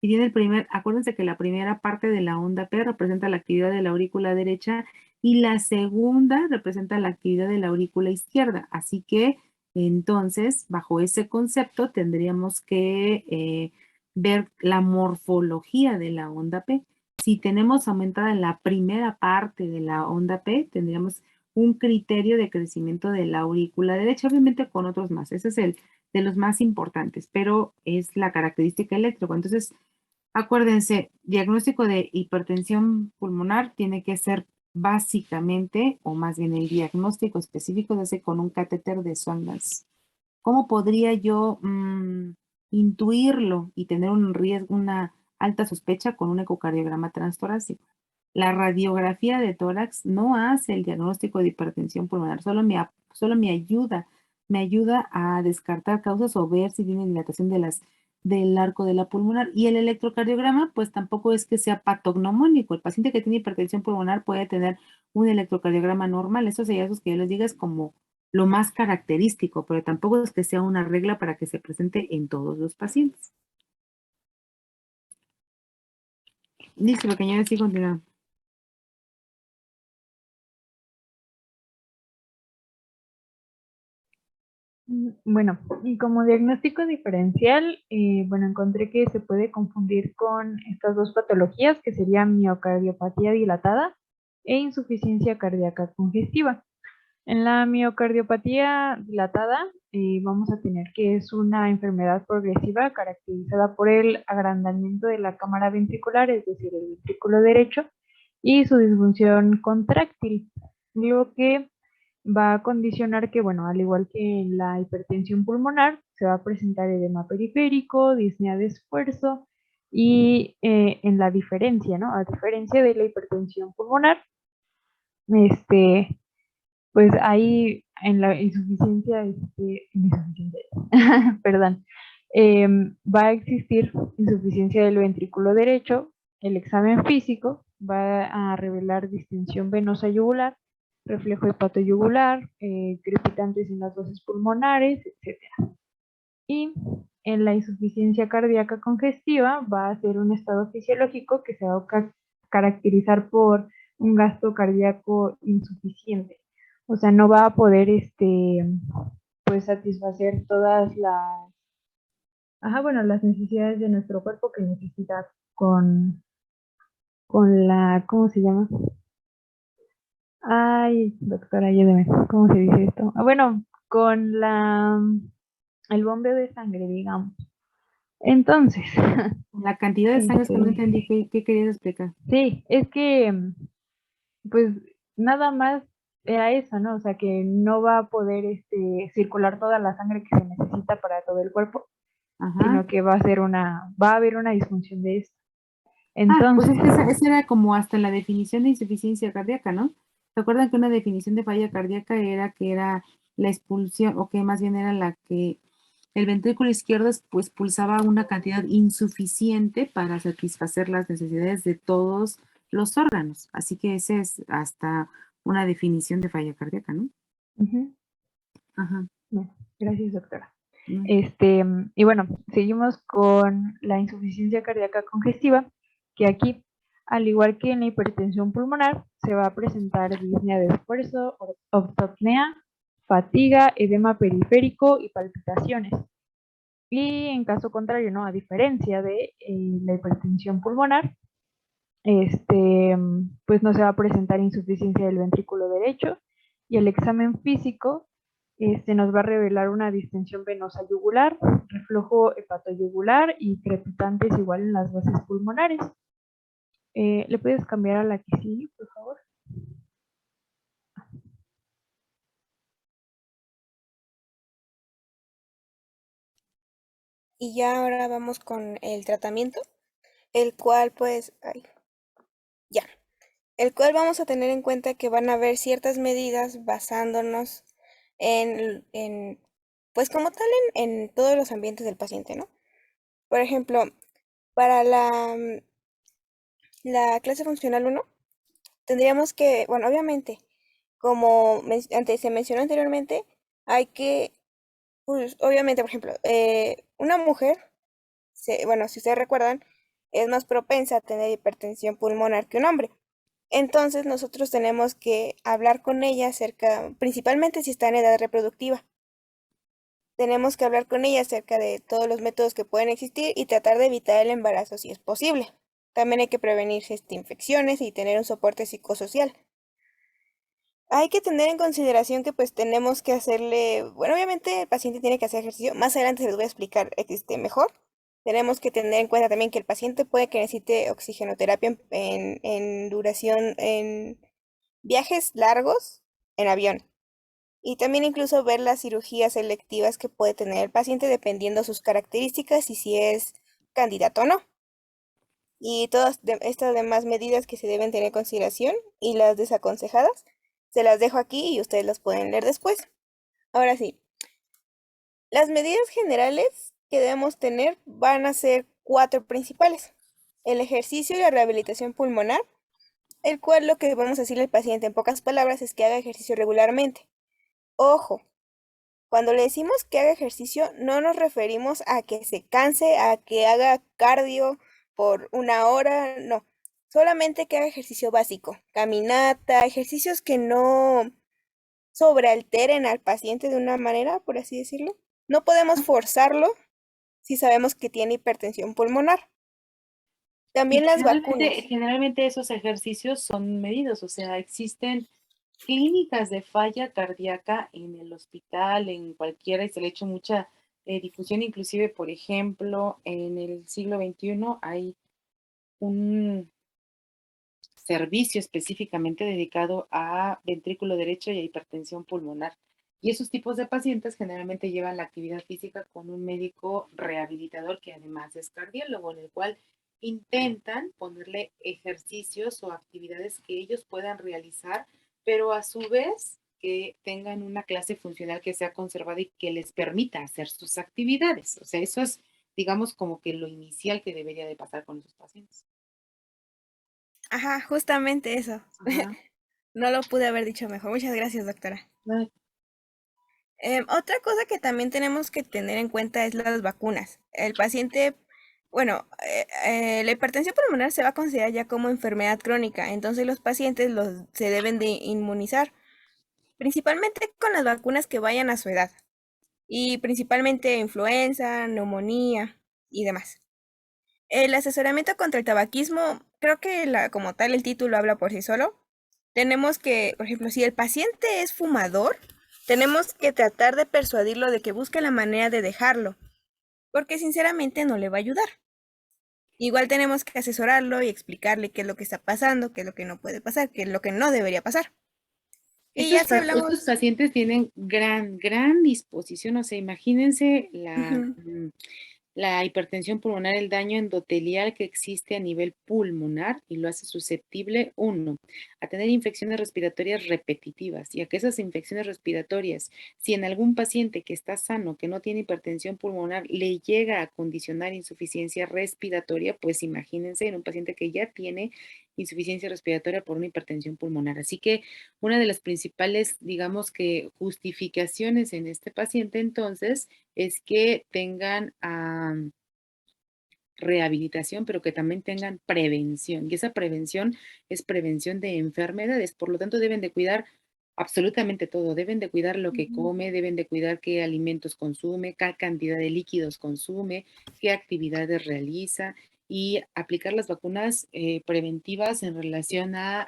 el primer, acuérdense que la primera parte de la onda P representa la actividad de la aurícula derecha y la segunda representa la actividad de la aurícula izquierda. Así que entonces, bajo ese concepto, tendríamos que ver la morfología de la onda P. Si tenemos aumentada la primera parte de la onda P, tendríamos un criterio de crecimiento de la aurícula derecha, obviamente con otros más. Ese es el de los más importantes, pero es la característica eléctrica. Entonces, acuérdense, diagnóstico de hipertensión pulmonar tiene que ser básicamente, o más bien el diagnóstico específico de ese con un catéter de sondas. ¿Cómo podría yo intuirlo y tener un riesgo, una alta sospecha con un ecocardiograma transtorácico? La radiografía de tórax no hace el diagnóstico de hipertensión pulmonar, solo me ayuda a descartar causas o ver si tiene dilatación del arco de la pulmonar. Y el electrocardiograma, pues tampoco es que sea patognomónico. El paciente que tiene hipertensión pulmonar puede tener un electrocardiograma normal. Esos hallazgos que yo les diga es como lo más característico, pero tampoco es que sea una regla para que se presente en todos los pacientes. Listo, pequeña, sí, continuamos. Bueno, y como diagnóstico diferencial, bueno, encontré que se puede confundir con estas dos patologías, que serían miocardiopatía dilatada e insuficiencia cardíaca congestiva. En la miocardiopatía dilatada, vamos a tener que es una enfermedad progresiva caracterizada por el agrandamiento de la cámara ventricular, es decir, el ventrículo derecho, y su disfunción contráctil, lo que va a condicionar que, bueno, al igual que en la hipertensión pulmonar, se va a presentar edema periférico, disnea de esfuerzo y en la diferencia, ¿no? A diferencia de la hipertensión pulmonar, este, pues ahí en la perdón, va a existir insuficiencia del ventrículo derecho. El examen físico va a revelar distensión venosa yugular, reflejo hepatoyugular, crepitantes en las bases pulmonares, etc. Y en la insuficiencia cardíaca congestiva va a ser un estado fisiológico que se va a caracterizar por un gasto cardíaco insuficiente. O sea, no va a poder pues satisfacer todas las necesidades de nuestro cuerpo que necesita con la, ¿cómo se llama? Ay, doctora, ayúdeme, ¿cómo se dice esto? Bueno, con el bombeo de sangre, digamos. Entonces, La cantidad de sangre que no este, entendí, ¿qué querías explicar? sí, es que, pues, nada más era eso, ¿no? O sea, que no va a poder, circular toda la sangre que se necesita para todo el cuerpo, Ajá. sino que va a haber una disfunción de esto. Pues Entonces, es que esa era como hasta la definición de insuficiencia cardíaca, ¿no? ¿Se acuerdan que una definición de falla cardíaca era que era la expulsión, o que más bien era la que el ventrículo izquierdo pues pulsaba una cantidad insuficiente para satisfacer las necesidades de todos los órganos? Así que esa es hasta una definición de falla cardíaca, ¿no? ujú, Ajá. no, gracias, doctora. Mm. Y bueno, seguimos con la insuficiencia cardíaca congestiva, que aquí, al igual que en la hipertensión pulmonar, se va a presentar disnea de esfuerzo, ortopnea, fatiga, edema periférico y palpitaciones. Y en caso contrario, ¿no? A diferencia de la hipertensión pulmonar, pues no se va a presentar insuficiencia del ventrículo derecho y el examen físico nos va a revelar una distensión venosa yugular, reflujo hepatoyugular y crepitantes igual en las bases pulmonares. ¿Le puedes cambiar a la que sigue, por favor? Y ya ahora vamos con el tratamiento, el cual pues, ya, el cual vamos a tener en cuenta que van a haber ciertas medidas basándonos pues como tal en todos los ambientes del paciente, ¿no? Por ejemplo, para la clase funcional 1, tendríamos que, bueno, obviamente, como antes se mencionó anteriormente, hay que, pues, obviamente, por ejemplo, una mujer, bueno, si ustedes recuerdan, es más propensa a tener hipertensión pulmonar que un hombre. Entonces, nosotros tenemos que hablar con ella acerca, principalmente si está en edad reproductiva. Tenemos que hablar con ella acerca de todos los métodos que pueden existir y tratar de evitar el embarazo si es posible. También hay que prevenir infecciones y tener un soporte psicosocial. Hay que tener en consideración que pues tenemos que hacerle, bueno, obviamente el paciente tiene que hacer ejercicio, más adelante se les voy a explicar mejor. Tenemos que tener en cuenta también que el paciente puede que necesite oxigenoterapia en duración, en viajes largos en avión. Y también incluso ver las cirugías selectivas que puede tener el paciente dependiendo sus características y si es candidato o no. Y todas estas demás medidas que se deben tener en consideración y las desaconsejadas, se las dejo aquí y ustedes las pueden leer después. Ahora sí, las medidas generales que debemos tener van a ser 4 principales. El ejercicio y la rehabilitación pulmonar, el cual lo que vamos a decirle al paciente en pocas palabras es que haga ejercicio regularmente. Ojo, cuando le decimos que haga ejercicio, no nos referimos a que se canse, a que haga cardio por 1 hora, no. Solamente que haga ejercicio básico, caminata, ejercicios que no sobrealteren al paciente de una manera, por así decirlo. No podemos forzarlo si sabemos que tiene hipertensión pulmonar. Y También las vacunas. generalmente esos ejercicios son medidos, o sea, existen clínicas de falla cardíaca en el hospital, en cualquiera, y se le ha hecho mucha difusión, inclusive, por ejemplo, en el siglo XXI hay un servicio específicamente dedicado a ventrículo derecho y a hipertensión pulmonar. Y esos tipos de pacientes generalmente llevan la actividad física con un médico rehabilitador que además es cardiólogo, en el cual intentan ponerle ejercicios o actividades que ellos puedan realizar, pero a su vez que tengan una clase funcional que sea conservada y que les permita hacer sus actividades. O sea, eso es, digamos, como que lo inicial que debería de pasar con esos pacientes. Ajá, justamente eso. Ajá. No lo pude haber dicho mejor. Muchas gracias, doctora. Ay, Otra cosa que también tenemos que tener en cuenta es las vacunas. El paciente, bueno, la hipertensión pulmonar se va a considerar ya como enfermedad crónica, entonces los pacientes se deben de inmunizar, principalmente con las vacunas que vayan a su edad, y principalmente influenza, neumonía y demás. El asesoramiento contra el tabaquismo, creo que como tal el título habla por sí solo. Tenemos que, por ejemplo, si el paciente es fumador, tenemos que tratar de persuadirlo de que busque la manera de dejarlo, porque sinceramente no le va a ayudar. Igual tenemos que asesorarlo y explicarle qué es lo que está pasando, qué es lo que no puede pasar, qué es lo que no debería pasar. Y ya si estos hablamos... pacientes tienen gran disposición, o sea, imagínense Ujú. la hipertensión pulmonar, el daño endotelial que existe a nivel pulmonar y lo hace susceptible, uno, a tener infecciones respiratorias repetitivas y a que esas infecciones respiratorias, si en algún paciente que está sano, que no tiene hipertensión pulmonar, le llega a condicionar insuficiencia respiratoria, pues imagínense en un paciente que ya tiene insuficiencia respiratoria por una hipertensión pulmonar. Así que una de las principales, digamos que justificaciones en este paciente entonces es que tengan rehabilitación, pero que también tengan prevención. Y esa prevención es prevención de enfermedades. Por lo tanto, deben de cuidar absolutamente todo. Deben de cuidar lo que Ujú. come, deben de cuidar qué alimentos consume, qué cantidad de líquidos consume, qué actividades realiza y aplicar las vacunas preventivas en relación a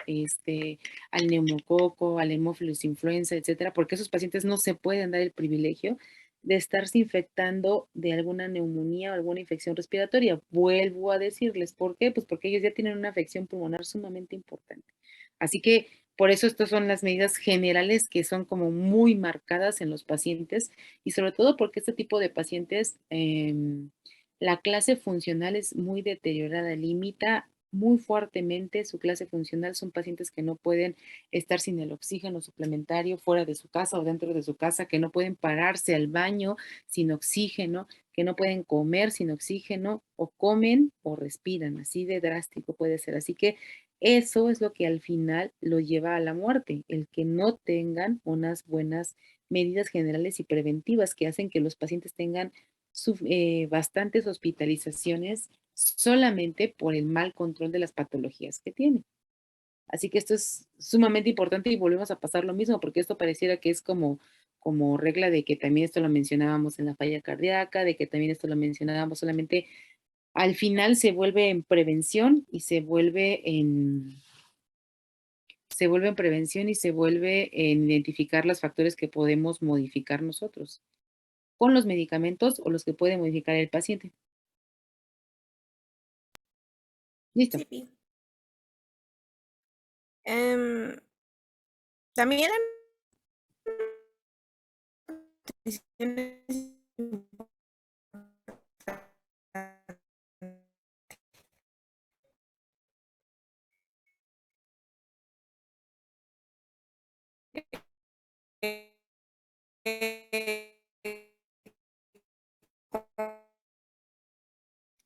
al neumococo, al Haemophilus influenza, etcétera, porque esos pacientes no se pueden dar el privilegio de estarse infectando de alguna neumonía o alguna infección respiratoria. Vuelvo a decirles, ¿por qué? Pues porque ellos ya tienen una afección pulmonar sumamente importante. Así que por eso estas son las medidas generales que son como muy marcadas en los pacientes y sobre todo porque este tipo de pacientes, la clase funcional es muy deteriorada, limita muy fuertemente su clase funcional. Son pacientes que no pueden estar sin el oxígeno suplementario fuera de su casa o dentro de su casa, que no pueden pararse al baño sin oxígeno, que no pueden comer sin oxígeno o comen o respiran, así de drástico puede ser. Así que eso es lo que al final lo lleva a la muerte, el que no tengan unas buenas medidas generales y preventivas que hacen que los pacientes tengan bastantes hospitalizaciones solamente por el mal control de las patologías que tienen. Así que esto es sumamente importante y volvemos a pasar lo mismo, porque esto pareciera que es como regla de que también esto lo mencionábamos en la falla cardíaca, de que también esto lo mencionábamos solamente, al final se vuelve en prevención y se vuelve en prevención y se vuelve en identificar los factores que podemos modificar nosotros con los medicamentos o los que puede modificar el paciente. Listo. Sí. Em, también la nutrición es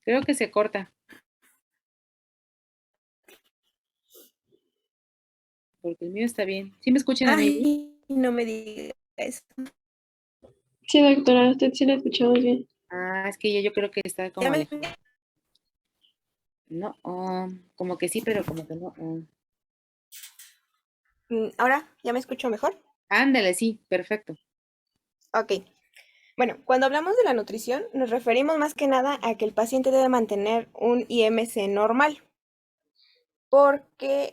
Creo que se corta, porque el mío está bien. ¿Sí me escuchan a mí? Ay, no me digas eso. Sí, doctora, usted sí la escuchamos bien. Ah, es que yo creo que está Ya como me... alejado. No, como que sí, pero como que no. Ahora, ¿ya me escucho mejor? Ándale, sí, perfecto. Ok. Bueno, cuando hablamos de la nutrición, nos referimos más que nada a que el paciente debe mantener un IMC normal, porque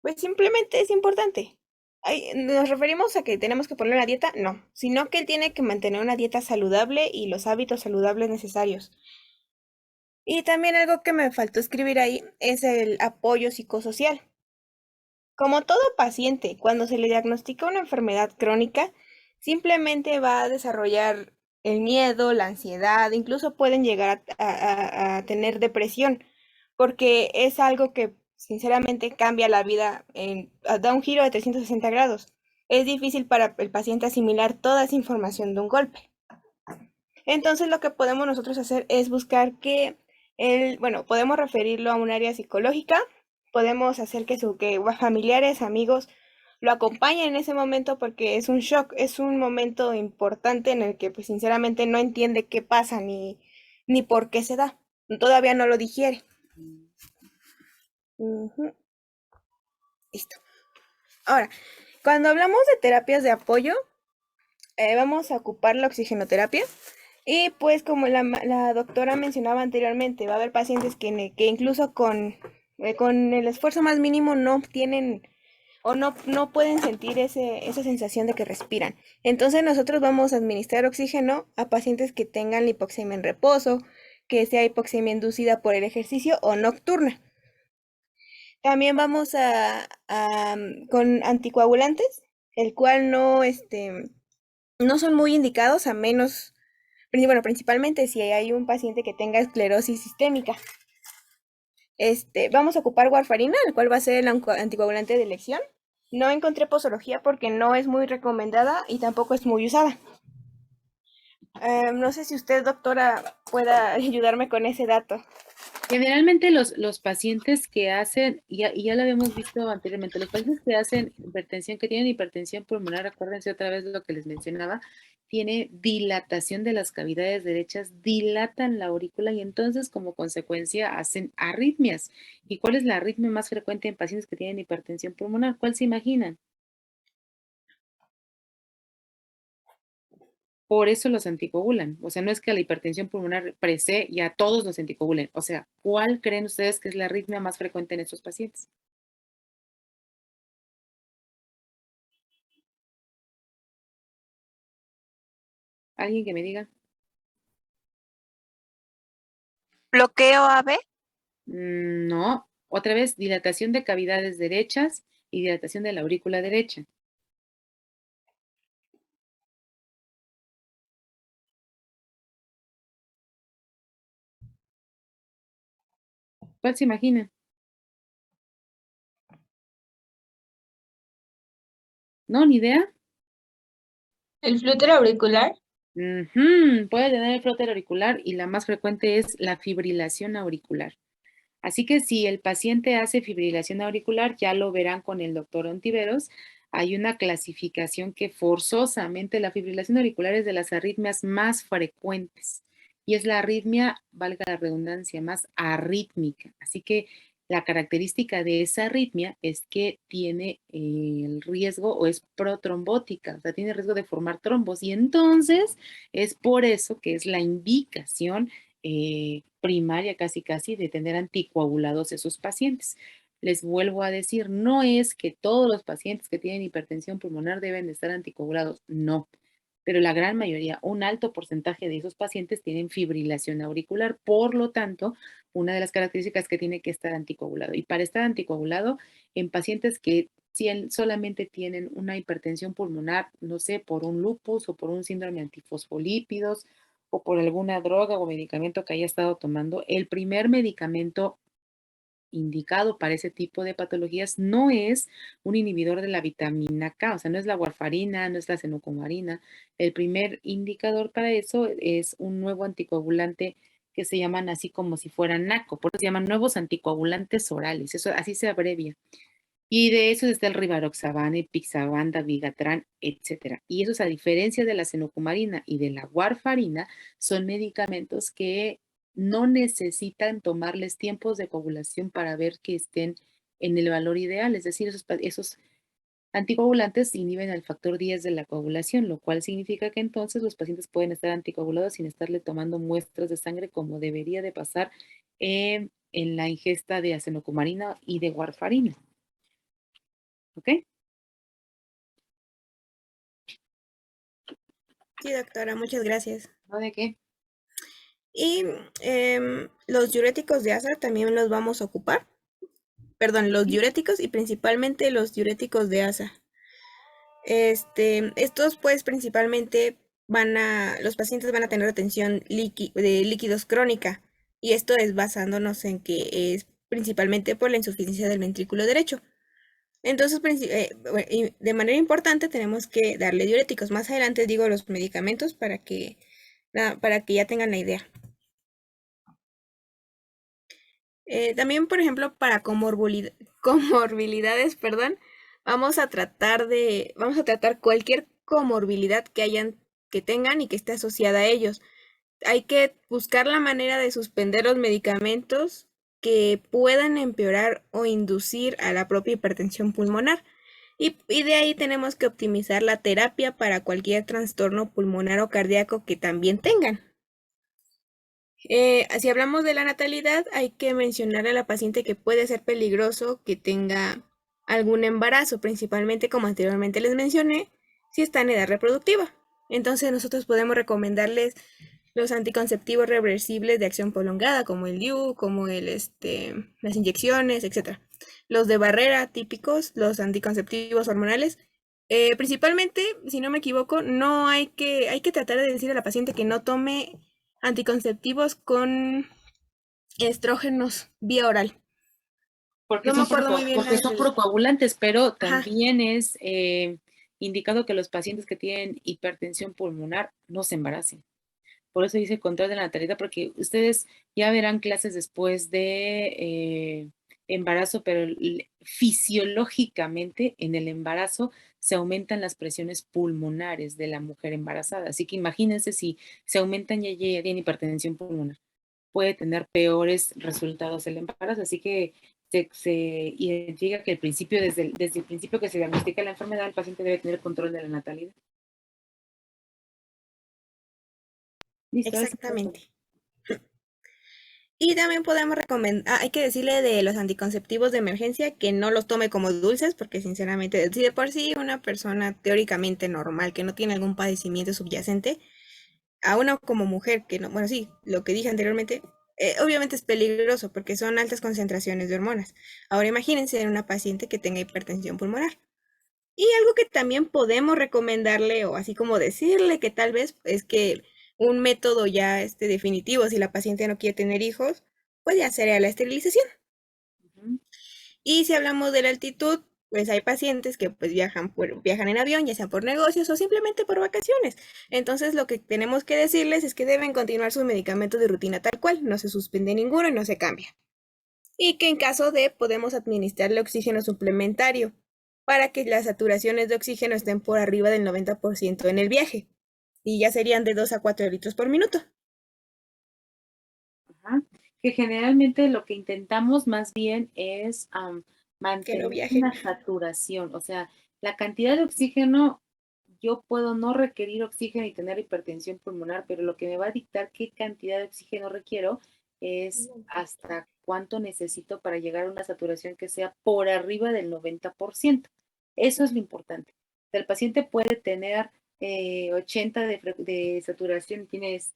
pues simplemente es importante. ¿Nos referimos a que tenemos que poner una dieta? No, sino que él tiene que mantener una dieta saludable y los hábitos saludables necesarios. Y también algo que me faltó escribir ahí es el apoyo psicosocial. Como todo paciente, cuando se le diagnostica una enfermedad crónica, simplemente va a desarrollar el miedo, la ansiedad, incluso pueden llegar a tener depresión, porque es algo que sinceramente cambia la vida, da un giro de 360 grados. Es difícil para el paciente asimilar toda esa información de un golpe. Entonces lo que podemos nosotros hacer es buscar bueno, podemos referirlo a un área psicológica, podemos hacer que familiares, amigos lo acompañen en ese momento porque es un shock, es un momento importante en el que pues sinceramente no entiende qué pasa ni por qué se da. Todavía no lo digiere. Ujú. Listo. Ahora, cuando hablamos de terapias de apoyo, vamos a ocupar la oxigenoterapia. Y pues como la doctora mencionaba anteriormente, va a haber pacientes que incluso con el esfuerzo más mínimo no tienen o no pueden sentir esa sensación de que respiran. Entonces nosotros vamos a administrar oxígeno a pacientes que tengan hipoxemia en reposo, que sea hipoxemia inducida por el ejercicio o nocturna. También vamos con anticoagulantes, el cual no son muy indicados a menos, bueno, principalmente si hay un paciente que tenga esclerosis sistémica. Vamos a ocupar warfarina, el cual va a ser el anticoagulante de elección. No encontré posología porque no es muy recomendada y tampoco es muy usada. No sé si usted, doctora, pueda ayudarme con ese dato. Generalmente los pacientes que hacen, y ya lo habíamos visto anteriormente, los pacientes que hacen hipertensión, que tienen hipertensión pulmonar, acuérdense otra vez lo que les mencionaba, tiene dilatación de las cavidades derechas, dilatan la aurícula y entonces como consecuencia hacen arritmias. ¿Y cuál es la arritmia más frecuente en pacientes que tienen hipertensión pulmonar? ¿Cuál se imaginan? Por eso los anticoagulan. O sea, no es que a la hipertensión pulmonar per se y a todos los anticoagulen. O sea, ¿cuál creen ustedes que es la arritmia más frecuente en estos pacientes? ¿Alguien que me diga? Bloqueo AB. No. Otra vez, dilatación de cavidades derechas y dilatación de la aurícula derecha. ¿Cuál se imagina? ¿No? ¿Ni idea? ¿El flúter auricular? Puede tener el flúter auricular y la más frecuente es la fibrilación auricular. Así que si el paciente hace fibrilación auricular, ya lo verán con el doctor Ontiveros. Hay una clasificación que forzosamente la fibrilación auricular es de las arritmias más frecuentes y es la arritmia, valga la redundancia, más arrítmica. Así que la característica de esa arritmia es que tiene el riesgo o es protrombótica, o sea, tiene riesgo de formar trombos y entonces es por eso que es la indicación primaria casi casi de tener anticoagulados esos pacientes. Les vuelvo a decir, no es que todos los pacientes que tienen hipertensión pulmonar deben de estar anticoagulados, no, pero la gran mayoría, un alto porcentaje de esos pacientes tienen fibrilación auricular, por lo tanto, una de las características es que tiene que estar anticoagulado. Y para estar anticoagulado, en pacientes que solamente tienen una hipertensión pulmonar, no sé, por un lupus o por un síndrome antifosfolípidos, o por alguna droga o medicamento que haya estado tomando, el primer medicamento indicado para ese tipo de patologías no es un inhibidor de la vitamina K, o sea, no es la warfarina, no es la fenocomarina. El primer indicador para eso es un nuevo anticoagulante que se llaman así como si fueran NACO, por eso se llaman nuevos anticoagulantes orales, eso así se abrevia. Y de esos está el rivaroxaban, el pixaban, dabigatran, etcétera. Y esos, a diferencia de la fenocomarina y de la warfarina, son medicamentos que no necesitan tomarles tiempos de coagulación para ver que estén en el valor ideal. Es decir, esos anticoagulantes inhiben al factor 10 de la coagulación, lo cual significa que entonces los pacientes pueden estar anticoagulados sin estarle tomando muestras de sangre como debería de pasar en la ingesta de acenocomarina y de warfarina. ¿Ok? Sí, doctora, muchas gracias. ¿No de qué? Y los diuréticos de asa también los vamos a ocupar. Perdón, los diuréticos y principalmente los diuréticos de asa. Estos pues principalmente los pacientes van a tener retención de líquidos crónica, y esto es basándonos en que es principalmente por la insuficiencia del ventrículo derecho. Entonces, de manera importante tenemos que darle diuréticos. Más adelante digo los medicamentos para que ya tengan la idea. También, por ejemplo, para comorbilidades, perdón, vamos a tratar cualquier comorbilidad que tengan y que esté asociada a ellos. Hay que buscar la manera de suspender los medicamentos que puedan empeorar o inducir a la propia hipertensión pulmonar. Y de ahí tenemos que optimizar la terapia para cualquier trastorno pulmonar o cardíaco que también tengan. Si hablamos de la natalidad, hay que mencionar a la paciente que puede ser peligroso que tenga algún embarazo, principalmente, como anteriormente les mencioné, si está en edad reproductiva. Entonces nosotros podemos recomendarles los anticonceptivos reversibles de acción prolongada, como el DIU, como las inyecciones, etc. Los de barrera típicos, los anticonceptivos hormonales. Principalmente, si no me equivoco, hay que tratar de decir a la paciente que no tome anticonceptivos con estrógenos vía oral. Porque, No me acuerdo muy bien porque son el- procoagulantes, pero Ajá. también es indicado que los pacientes que tienen hipertensión pulmonar no se embaracen. Por eso dice control de la natalidad, porque ustedes ya verán clases después de embarazo, pero fisiológicamente en el embarazo se aumentan las presiones pulmonares de la mujer embarazada. Así que imagínense si se aumentan y ella tiene hipertensión pulmonar, puede tener peores resultados el embarazo. Así que se identifica que desde el principio que se diagnostica la enfermedad, el paciente debe tener control de la natalidad. Listo, Exactamente. Y también podemos recomendar, hay que decirle de los anticonceptivos de emergencia que no los tome como dulces, porque sinceramente, si de por sí una persona teóricamente normal, que no tiene algún padecimiento subyacente, a una como mujer, que no, bueno, sí, lo que dije anteriormente, obviamente es peligroso porque son altas concentraciones de hormonas. Ahora imagínense en una paciente que tenga hipertensión pulmonar. Y algo que también podemos recomendarle, o así como decirle que tal vez es que un método ya definitivo, si la paciente no quiere tener hijos, pues ya sería la esterilización. Y si hablamos de la altitud, pues hay pacientes que pues viajan en avión, ya sea por negocios o simplemente por vacaciones. Entonces lo que tenemos que decirles es que deben continuar sus medicamentos de rutina tal cual, no se suspende ninguno y no se cambia. Y que en caso de podemos administrarle oxígeno suplementario para que las saturaciones de oxígeno estén por arriba del 90% en el viaje. Y ya serían de 2 a 4 litros por minuto. Ajá. Que generalmente lo que intentamos más bien es mantener viaje. una saturación, o sea, la cantidad de oxígeno, yo puedo no requerir oxígeno y tener hipertensión pulmonar, pero lo que me va a dictar qué cantidad de oxígeno requiero es hasta cuánto necesito para llegar a una saturación que sea por arriba del 90%. Eso es lo importante. El paciente puede tener 80 de saturación, tienes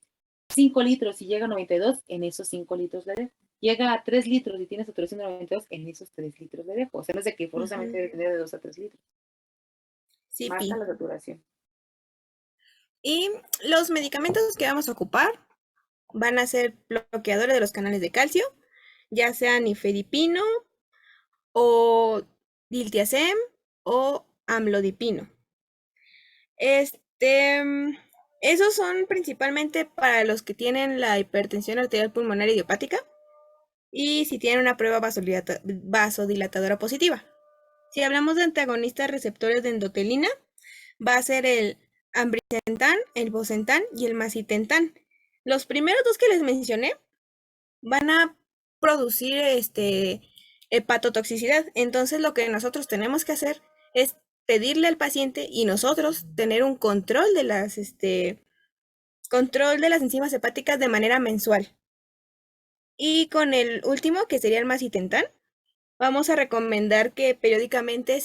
5 litros y llega a 92, en esos 5 litros le dejo. Llega a 3 litros y tiene saturación de 92, en esos 3 litros le dejo. O sea, no es de que forzosamente debe tener de 2 a 3 litros. Sí, Marca la saturación. Y los medicamentos que vamos a ocupar van a ser bloqueadores de los canales de calcio, ya sea nifedipino o diltiazem o amlodipino. Esos son principalmente para los que tienen la hipertensión arterial pulmonar idiopática y si tienen una prueba vasodilatadora positiva. Si hablamos de antagonistas receptores de endotelina, va a ser el ambrisentan, el bosentan y el macitentan. Los primeros dos que les mencioné van a producir hepatotoxicidad. Entonces lo que nosotros tenemos que hacer es pedirle al paciente y nosotros tener un control de las enzimas hepáticas de manera mensual. Y con el último, que sería el macitentan, vamos a recomendar que periódicamente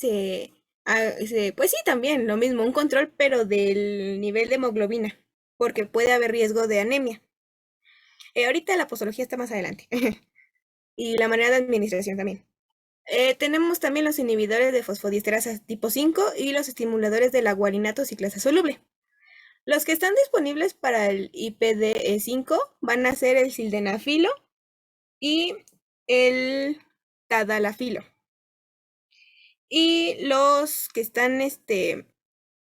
pues sí, también lo mismo, un control, pero del nivel de hemoglobina, porque puede haber riesgo de anemia. Ahorita la posología está más adelante. Y la manera de administración también. Tenemos también los inhibidores de fosfodiesterasa tipo 5 y los estimuladores de la guaninato ciclasa soluble. Los que están disponibles para el IPD5 van a ser el sildenafilo y el tadalafilo. Y los que están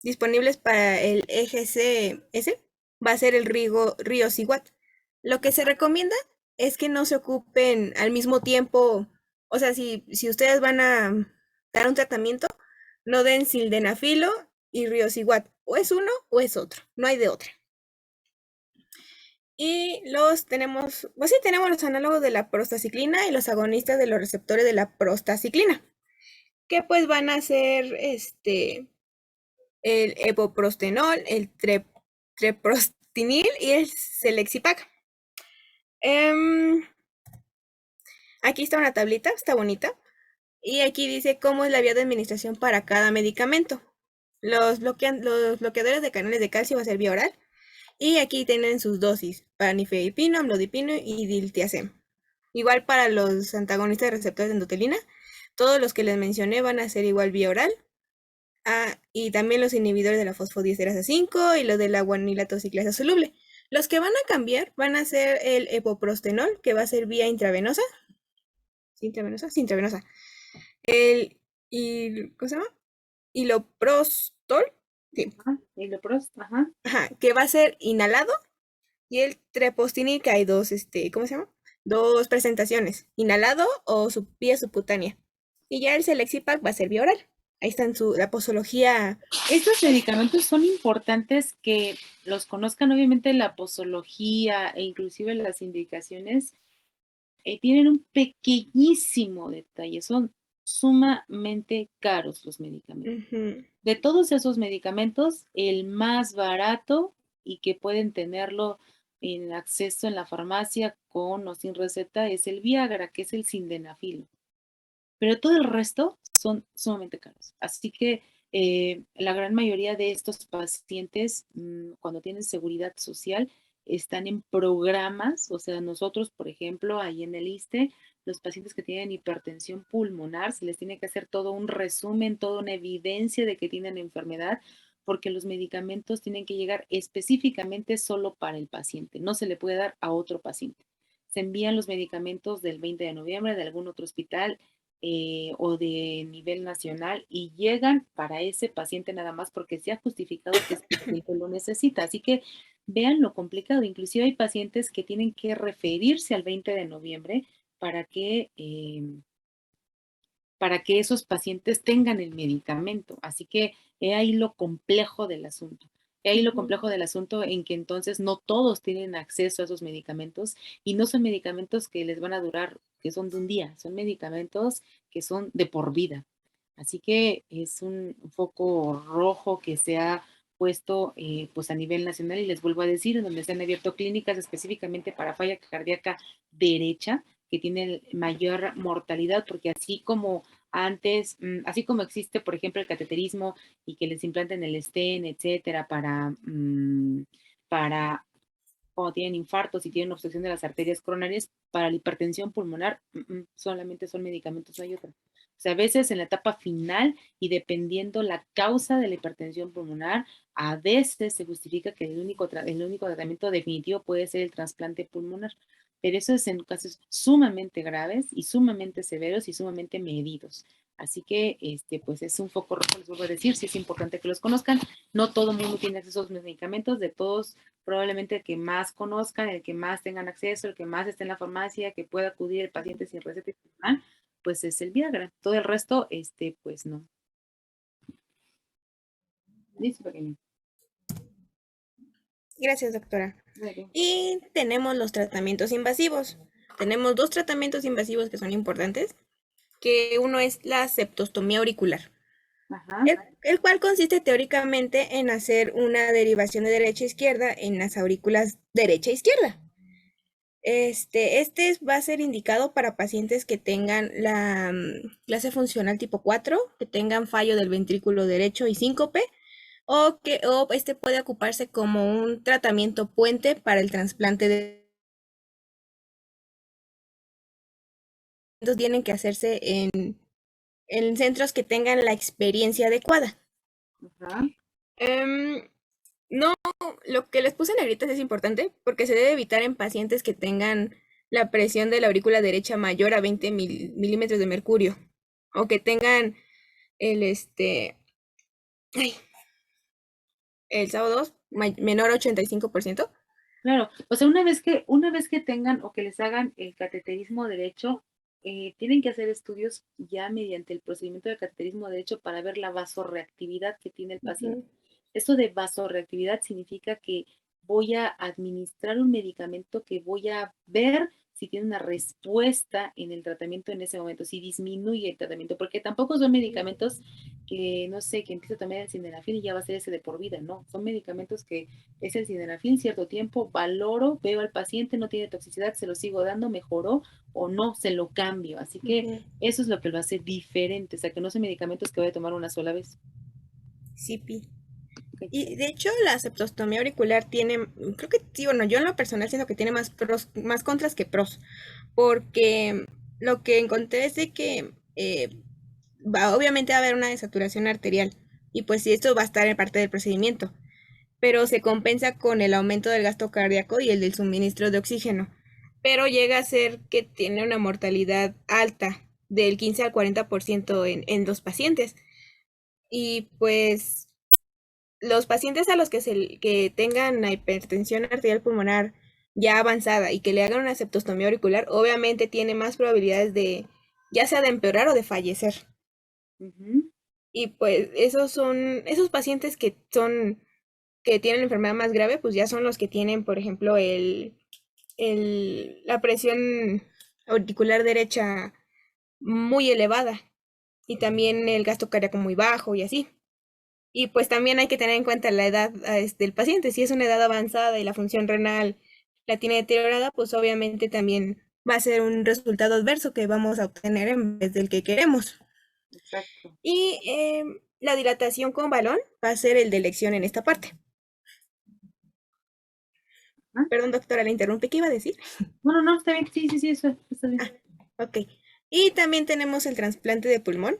disponibles para el EGCS va a ser el riociguat. Lo que se recomienda es que no se ocupen al mismo tiempo, o sea, si ustedes van a dar un tratamiento, no den sildenafilo y riociguat, o es uno o es otro, no hay de otra. Y tenemos los análogos de la prostaciclina y los agonistas de los receptores de la prostaciclina, que pues van a ser el epoprostenol, el treprostinil y el celexipac. Aquí está una tablita, está bonita. Y aquí dice cómo es la vía de administración para cada medicamento. Los bloqueadores de canales de calcio va a ser vía oral. Y aquí tienen sus dosis para nifedipino, amlodipino y diltiazem. Igual para los antagonistas de receptores de endotelina, todos los que les mencioné van a ser igual vía oral. Y también los inhibidores de la fosfodiesterasa 5 y los de la guanilato ciclasa soluble. Los que van a cambiar van a ser el epoprostenol, que va a ser vía intravenosa. ¿Sí, intravenosa? Sí, intravenosa. ¿Cómo se llama? Iloprostol. Sí. Iloprost, ajá. Ajá, que va a ser inhalado. Y el trepostinil, que hay dos, ¿cómo se llama? Dos presentaciones, inhalado o vía subcutánea. Y ya el celexipac va a ser vía oral. Ahí está la posología. Estos medicamentos son importantes que los conozcan, obviamente la posología e inclusive las indicaciones tienen un pequeñísimo detalle, son sumamente caros los medicamentos. De todos esos medicamentos, el más barato y que pueden tenerlo en acceso en la farmacia con o sin receta es el Viagra, que es el sildenafilo. Pero todo el resto son sumamente caros. Así que la gran mayoría de estos pacientes, cuando tienen seguridad social, están en programas, o sea, nosotros, por ejemplo, ahí en el ISSSTE, los pacientes que tienen hipertensión pulmonar, se les tiene que hacer todo un resumen, toda una evidencia de que tienen enfermedad, porque los medicamentos tienen que llegar específicamente solo para el paciente, no se le puede dar a otro paciente. Se envían los medicamentos del 20 de noviembre de algún otro hospital o de nivel nacional y llegan para ese paciente nada más porque se ha justificado que ese paciente lo necesita. Así que vean lo complicado. Inclusive hay pacientes que tienen que referirse al 20 de noviembre para que esos pacientes tengan el medicamento. Así que he ahí lo complejo del asunto. He ahí lo complejo del asunto en que entonces no todos tienen acceso a esos medicamentos y no son medicamentos que les van a durar, que son de un día, son medicamentos que son de por vida. Así que es un foco rojo que se ha puesto pues a nivel nacional y les vuelvo a decir, en donde se han abierto clínicas específicamente para falla cardíaca derecha, que tiene mayor mortalidad, porque así como antes, así como existe, por ejemplo, el cateterismo y que les implanten el stent, etcétera, para cuando tienen infartos y tienen obstrucción de las arterias coronarias, para la hipertensión pulmonar, solamente son medicamentos, no hay otra. O sea, a veces en la etapa final y dependiendo la causa de la hipertensión pulmonar, a veces se justifica que el único tratamiento definitivo puede ser el trasplante pulmonar. Pero eso es en casos sumamente graves y sumamente severos y sumamente medidos. Así que, pues es un foco rojo, les vuelvo a decir, sí es importante que los conozcan. No todo el mundo tiene acceso a los medicamentos, de todos, probablemente el que más conozcan, el que más tengan acceso, el que más esté en la farmacia, que pueda acudir el paciente sin receta, pues es el Viagra. Todo el resto, pues no. Listo, pequeño. Gracias, doctora. Y tenemos los tratamientos invasivos. Tenemos dos tratamientos invasivos que son importantes, que uno es la septostomía auricular, el cual consiste teóricamente en hacer una derivación de derecha a izquierda en las aurículas derecha e izquierda. Este va a ser indicado para pacientes que tengan la clase funcional tipo 4, que tengan fallo del ventrículo derecho y síncope, o este puede ocuparse como un tratamiento puente para el trasplante de tienen que hacerse en centros que tengan la experiencia adecuada. Ajá. No, lo que les puse en negritas es importante porque se debe evitar en pacientes que tengan la presión de la aurícula derecha mayor a 20 milímetros de mercurio o que tengan el el SAO2 menor a 85%. Claro, o sea, una vez que tengan o que les hagan el cateterismo derecho, tienen que hacer estudios ya mediante el procedimiento de cateterismo derecho para ver la vasorreactividad que tiene el paciente. Esto de vasorreactividad significa que voy a administrar un medicamento que voy a ver si tiene una respuesta en el tratamiento en ese momento, si disminuye el tratamiento, porque tampoco son medicamentos que, no sé, que empieza a tomar el sildenafil y ya va a ser ese de por vida, no, son medicamentos que es el sildenafil cierto tiempo, valoro, veo al paciente, no tiene toxicidad, se lo sigo dando, mejoró o no, se lo cambio, así que eso es lo que lo hace diferente, o sea, que no son medicamentos que voy a tomar una sola vez. Sí, Pi. Ok. Y de hecho la septostomía auricular tiene, creo que sí, bueno, yo en lo personal siento que tiene más pros, más contras que pros, porque lo que encontré es de que obviamente va a haber una desaturación arterial y pues sí, esto va a estar en parte del procedimiento, pero se compensa con el aumento del gasto cardíaco y el del suministro de oxígeno, pero llega a ser que tiene una mortalidad alta del 15 al 40% en los pacientes. Y pues los pacientes a los que tengan la hipertensión arterial pulmonar ya avanzada y que le hagan una septostomía auricular, obviamente tiene más probabilidades de, ya sea de empeorar o de fallecer. Y pues esos pacientes que tienen la enfermedad más grave, pues ya son los que tienen, por ejemplo, la presión auricular derecha muy elevada y también el gasto cardíaco muy bajo y así. Y pues también hay que tener en cuenta la edad del paciente. Si es una edad avanzada y la función renal la tiene deteriorada, pues obviamente también va a ser un resultado adverso que vamos a obtener en vez del que queremos. Exacto. Y la dilatación con balón va a ser el de elección en esta parte. Perdón, doctora, le interrumpí. ¿Qué iba a decir? No, está bien. Sí, eso está bien. Ok. Y también tenemos el trasplante de pulmón.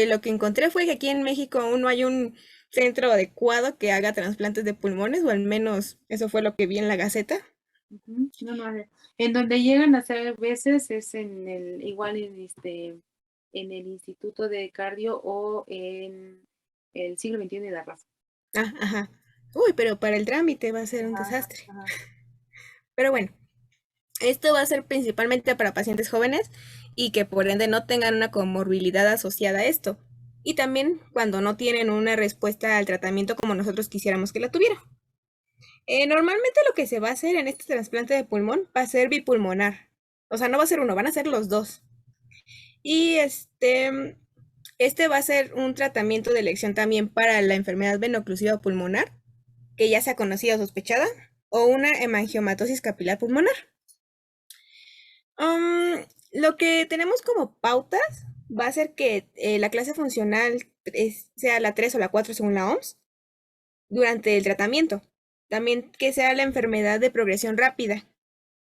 Lo que encontré fue que aquí en México aún no hay un centro adecuado que haga trasplantes de pulmones, o al menos eso fue lo que vi en la Gaceta. No, en donde llegan a hacer veces es igual en el Instituto de Cardio o en el siglo XXI de la raza. Ajá. Uy, pero para el trámite va a ser un desastre. Pero bueno, esto va a ser principalmente para pacientes jóvenes y que por ende no tengan una comorbilidad asociada a esto. Y también cuando no tienen una respuesta al tratamiento como nosotros quisiéramos que la tuviera. Normalmente lo que se va a hacer en este trasplante de pulmón va a ser bipulmonar. O sea, no va a ser uno, van a ser los dos. Y este va a ser un tratamiento de elección también para la enfermedad veno-oclusiva pulmonar, que ya sea conocida o sospechada, o una hemangiomatosis capilar pulmonar. Lo que tenemos como pautas va a ser que la clase funcional sea la 3 o la 4 según la OMS durante el tratamiento. También que sea la enfermedad de progresión rápida,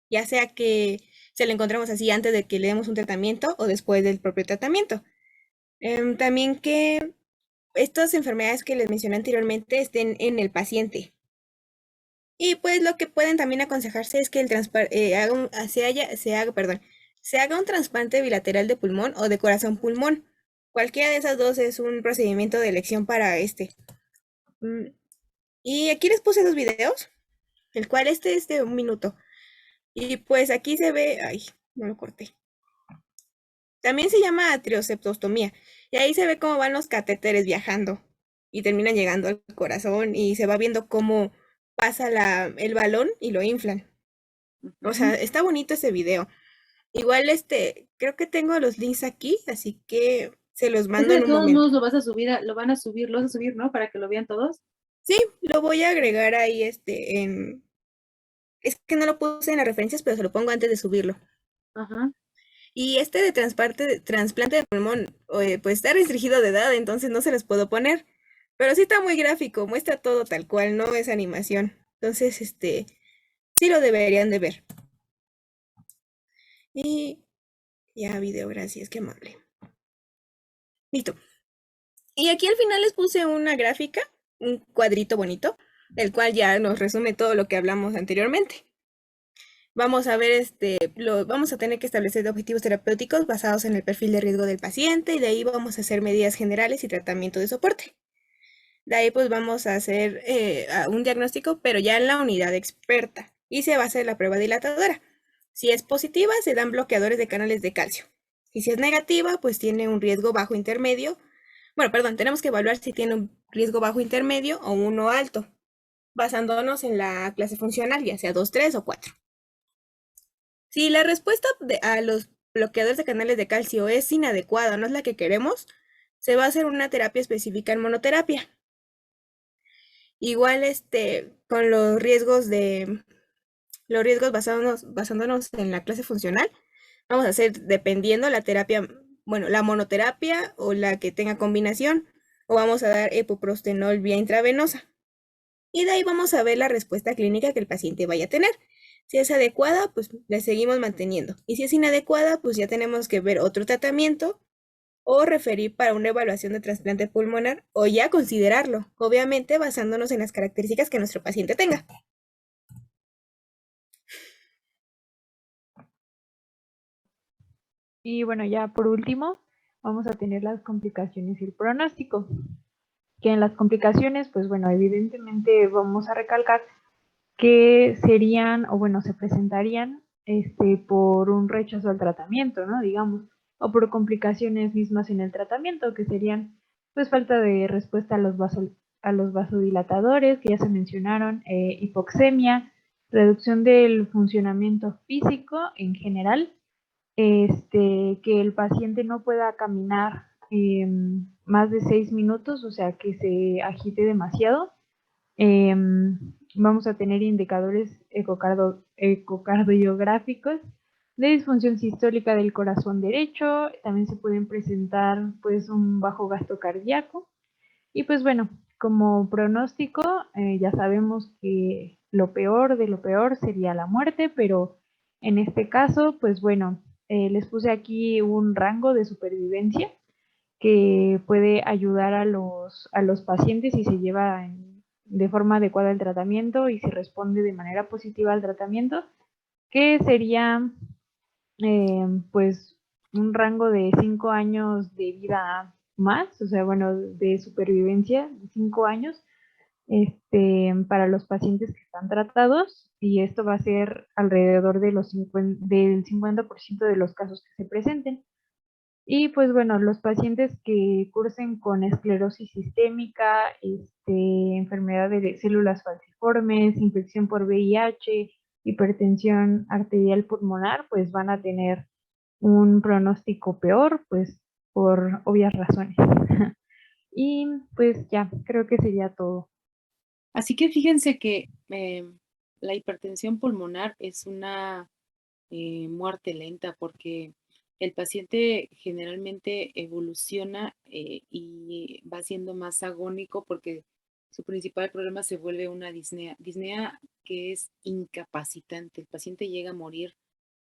ya sea que se la encontramos así antes de que le demos un tratamiento o después del propio tratamiento. También que estas enfermedades que les mencioné anteriormente estén en el paciente. Y pues lo que pueden también aconsejarse es que se haga un trasplante bilateral de pulmón o de corazón-pulmón. Cualquiera de esas dos es un procedimiento de elección para este. Y aquí les puse dos videos, el cual es de 1 minuto. Y pues aquí se ve, ay, no lo corté. También se llama atrioseptostomía. Y ahí se ve cómo van los catéteres viajando y terminan llegando al corazón y se va viendo cómo pasa el balón y lo inflan. O sea, está bonito ese video. Igual creo que tengo los links aquí, así que se los mando en un momento. De todos modos lo vas a subir, lo vas a subir, ¿no? Para que lo vean todos. Sí, lo voy a agregar ahí es que no lo puse en las referencias, pero se lo pongo antes de subirlo. Ajá. Y de trasplante de pulmón, pues está restringido de edad, entonces no se los puedo poner. Pero sí está muy gráfico, muestra todo tal cual, no es animación. Entonces, sí lo deberían de ver. Y Ya, video, gracias, qué amable. Listo. Y aquí al final les puse una gráfica, un cuadrito bonito, el cual ya nos resume todo lo que hablamos anteriormente. Vamos a ver, vamos a tener que establecer objetivos terapéuticos basados en el perfil de riesgo del paciente y de ahí vamos a hacer medidas generales y tratamiento de soporte. De ahí pues vamos a hacer un diagnóstico, pero ya en la unidad experta y se va a hacer la prueba dilatadora. Si es positiva, se dan bloqueadores de canales de calcio. Y si es negativa, pues tiene un riesgo bajo intermedio. Bueno, perdón, tenemos que evaluar si tiene un riesgo bajo intermedio o uno alto, basándonos en la clase funcional, ya sea 2, 3 o 4. Si la respuesta a los bloqueadores de canales de calcio es inadecuada, no es la que queremos, se va a hacer una terapia específica en monoterapia. Igual con los riesgos basándonos en la clase funcional, vamos a hacer dependiendo la terapia, bueno, la monoterapia o la que tenga combinación, o vamos a dar epoprostenol vía intravenosa. Y de ahí vamos a ver la respuesta clínica que el paciente vaya a tener. Si es adecuada, pues la seguimos manteniendo. Y si es inadecuada, pues ya tenemos que ver otro tratamiento o referir para una evaluación de trasplante pulmonar o ya considerarlo, obviamente basándonos en las características que nuestro paciente tenga. Y bueno, ya por último, vamos a tener las complicaciones y el pronóstico. Que en las complicaciones, pues bueno, evidentemente vamos a recalcar que serían, o bueno, se presentarían por un rechazo al tratamiento, ¿no? Digamos, o por complicaciones mismas en el tratamiento, que serían, pues, falta de respuesta a los vasodilatadores, que ya se mencionaron, hipoxemia, reducción del funcionamiento físico en general, que el paciente no pueda caminar más de 6 minutos, o sea, que se agite demasiado. Vamos a tener indicadores ecocardiográficos de disfunción sistólica del corazón derecho. También se pueden presentar pues un bajo gasto cardíaco. Y pues bueno, como pronóstico, ya sabemos que lo peor de lo peor sería la muerte, pero en este caso, pues bueno, les puse aquí un rango de supervivencia que puede ayudar a los pacientes si se lleva de forma adecuada el tratamiento y se responde de manera positiva al tratamiento, que sería pues un rango de 5 años de vida más, o sea, bueno, de supervivencia, 5 años, para los pacientes que están tratados, y esto va a ser alrededor de del 50% de los casos que se presenten. Y pues bueno, los pacientes que cursen con esclerosis sistémica, enfermedad de células falciformes, infección por VIH, hipertensión arterial pulmonar, pues van a tener un pronóstico peor, pues por obvias razones. Y pues ya, creo que sería todo. Así que fíjense que la hipertensión pulmonar es una muerte lenta porque el paciente generalmente evoluciona y va siendo más agónico porque su principal problema se vuelve una disnea que es incapacitante. El paciente llega a morir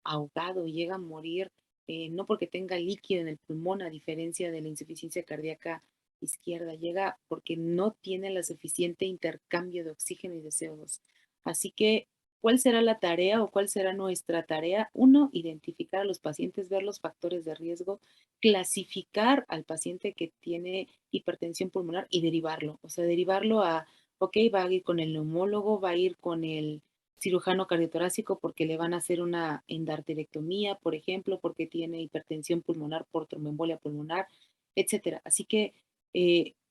ahogado, llega a morir no porque tenga líquido en el pulmón, a diferencia de la insuficiencia cardíaca izquierda, llega porque no tiene la suficiente intercambio de oxígeno y de CO2. Así que, ¿cuál será la tarea o cuál será nuestra tarea? Uno, identificar a los pacientes, ver los factores de riesgo, clasificar al paciente que tiene hipertensión pulmonar y derivarlo. O sea, derivarlo a, ok, va a ir con el neumólogo, va a ir con el cirujano cardiotorácico porque le van a hacer una endarterectomía, por ejemplo, porque tiene hipertensión pulmonar por tromboembolia pulmonar, etcétera. Así que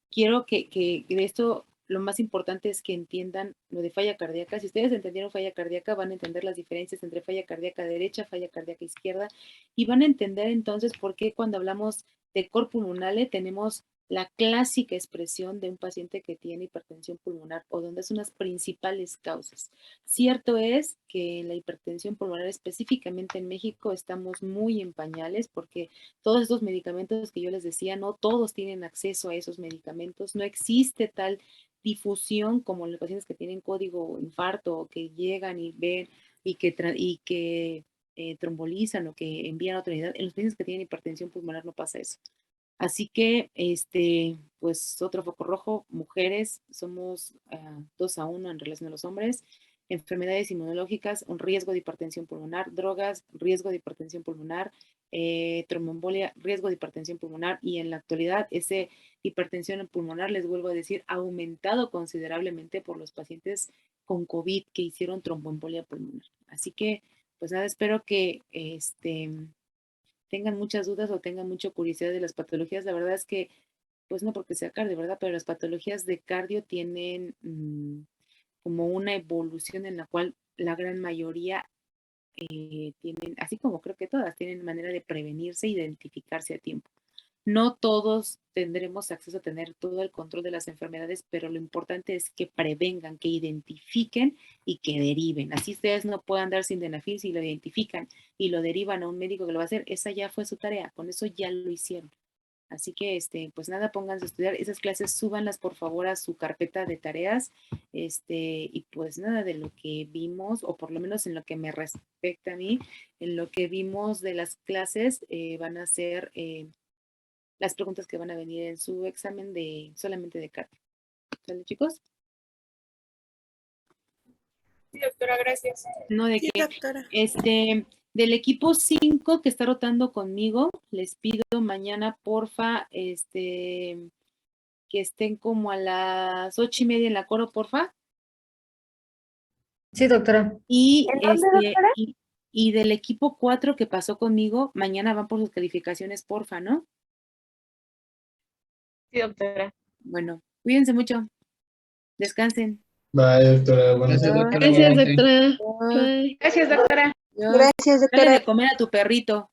quiero que de esto lo más importante es que entiendan lo de falla cardíaca. Si ustedes entendieron falla cardíaca, van a entender las diferencias entre falla cardíaca derecha, falla cardíaca izquierda, y van a entender entonces por qué cuando hablamos de cor pulmonale tenemos la clásica expresión de un paciente que tiene hipertensión pulmonar o donde son las principales causas. Cierto es que en la hipertensión pulmonar, específicamente en México, estamos muy en pañales porque todos estos medicamentos que yo les decía, no todos tienen acceso a esos medicamentos, no existe tal difusión como en los pacientes que tienen código infarto o que llegan y ven y que trombolizan o que envían a otra unidad. En los pacientes que tienen hipertensión pulmonar no pasa eso. Así que, pues otro foco rojo, mujeres, somos 2-1 en relación a los hombres. Enfermedades inmunológicas, un riesgo de hipertensión pulmonar, drogas, riesgo de hipertensión pulmonar, tromboembolia, riesgo de hipertensión pulmonar, y en la actualidad ese hipertensión pulmonar, les vuelvo a decir, ha aumentado considerablemente por los pacientes con COVID que hicieron tromboembolia pulmonar. Así que, pues nada, espero que tengan muchas dudas o tengan mucha curiosidad de las patologías. La verdad es que, pues no porque sea cardio, ¿verdad? Pero las patologías de cardio tienen como una evolución en la cual la gran mayoría tienen, así como creo que todas, tienen manera de prevenirse e identificarse a tiempo. No todos tendremos acceso a tener todo el control de las enfermedades, pero lo importante es que prevengan, que identifiquen y que deriven. Así ustedes no puedan dar sildenafil, si lo identifican y lo derivan a un médico que lo va a hacer, esa ya fue su tarea, con eso ya lo hicieron. Así que, pues nada, pónganse a estudiar. Esas clases súbanlas por favor a su carpeta de tareas. Y pues nada, de lo que vimos, o por lo menos en lo que me respecta a mí, en lo que vimos de las clases, van a ser las preguntas que van a venir en su examen solamente de cardio. ¿Sale, chicos? Sí, doctora, gracias. No, de Sí, que, doctora. del equipo 5 que está rotando conmigo, les pido mañana, porfa, que estén como a las 8:30 en la coro, porfa. Sí, doctora. Y, ¿En dónde, doctora? y del equipo 4 que pasó conmigo, mañana van por sus calificaciones, porfa, ¿no? Sí, doctora. Bueno, cuídense mucho. Descansen. Bye, doctora. Buenas Gracias, noches. Gracias, doctora. Adiós. Bye. Gracias, doctora. Adiós. Gracias, Dale doctora. de comer a tu perrito.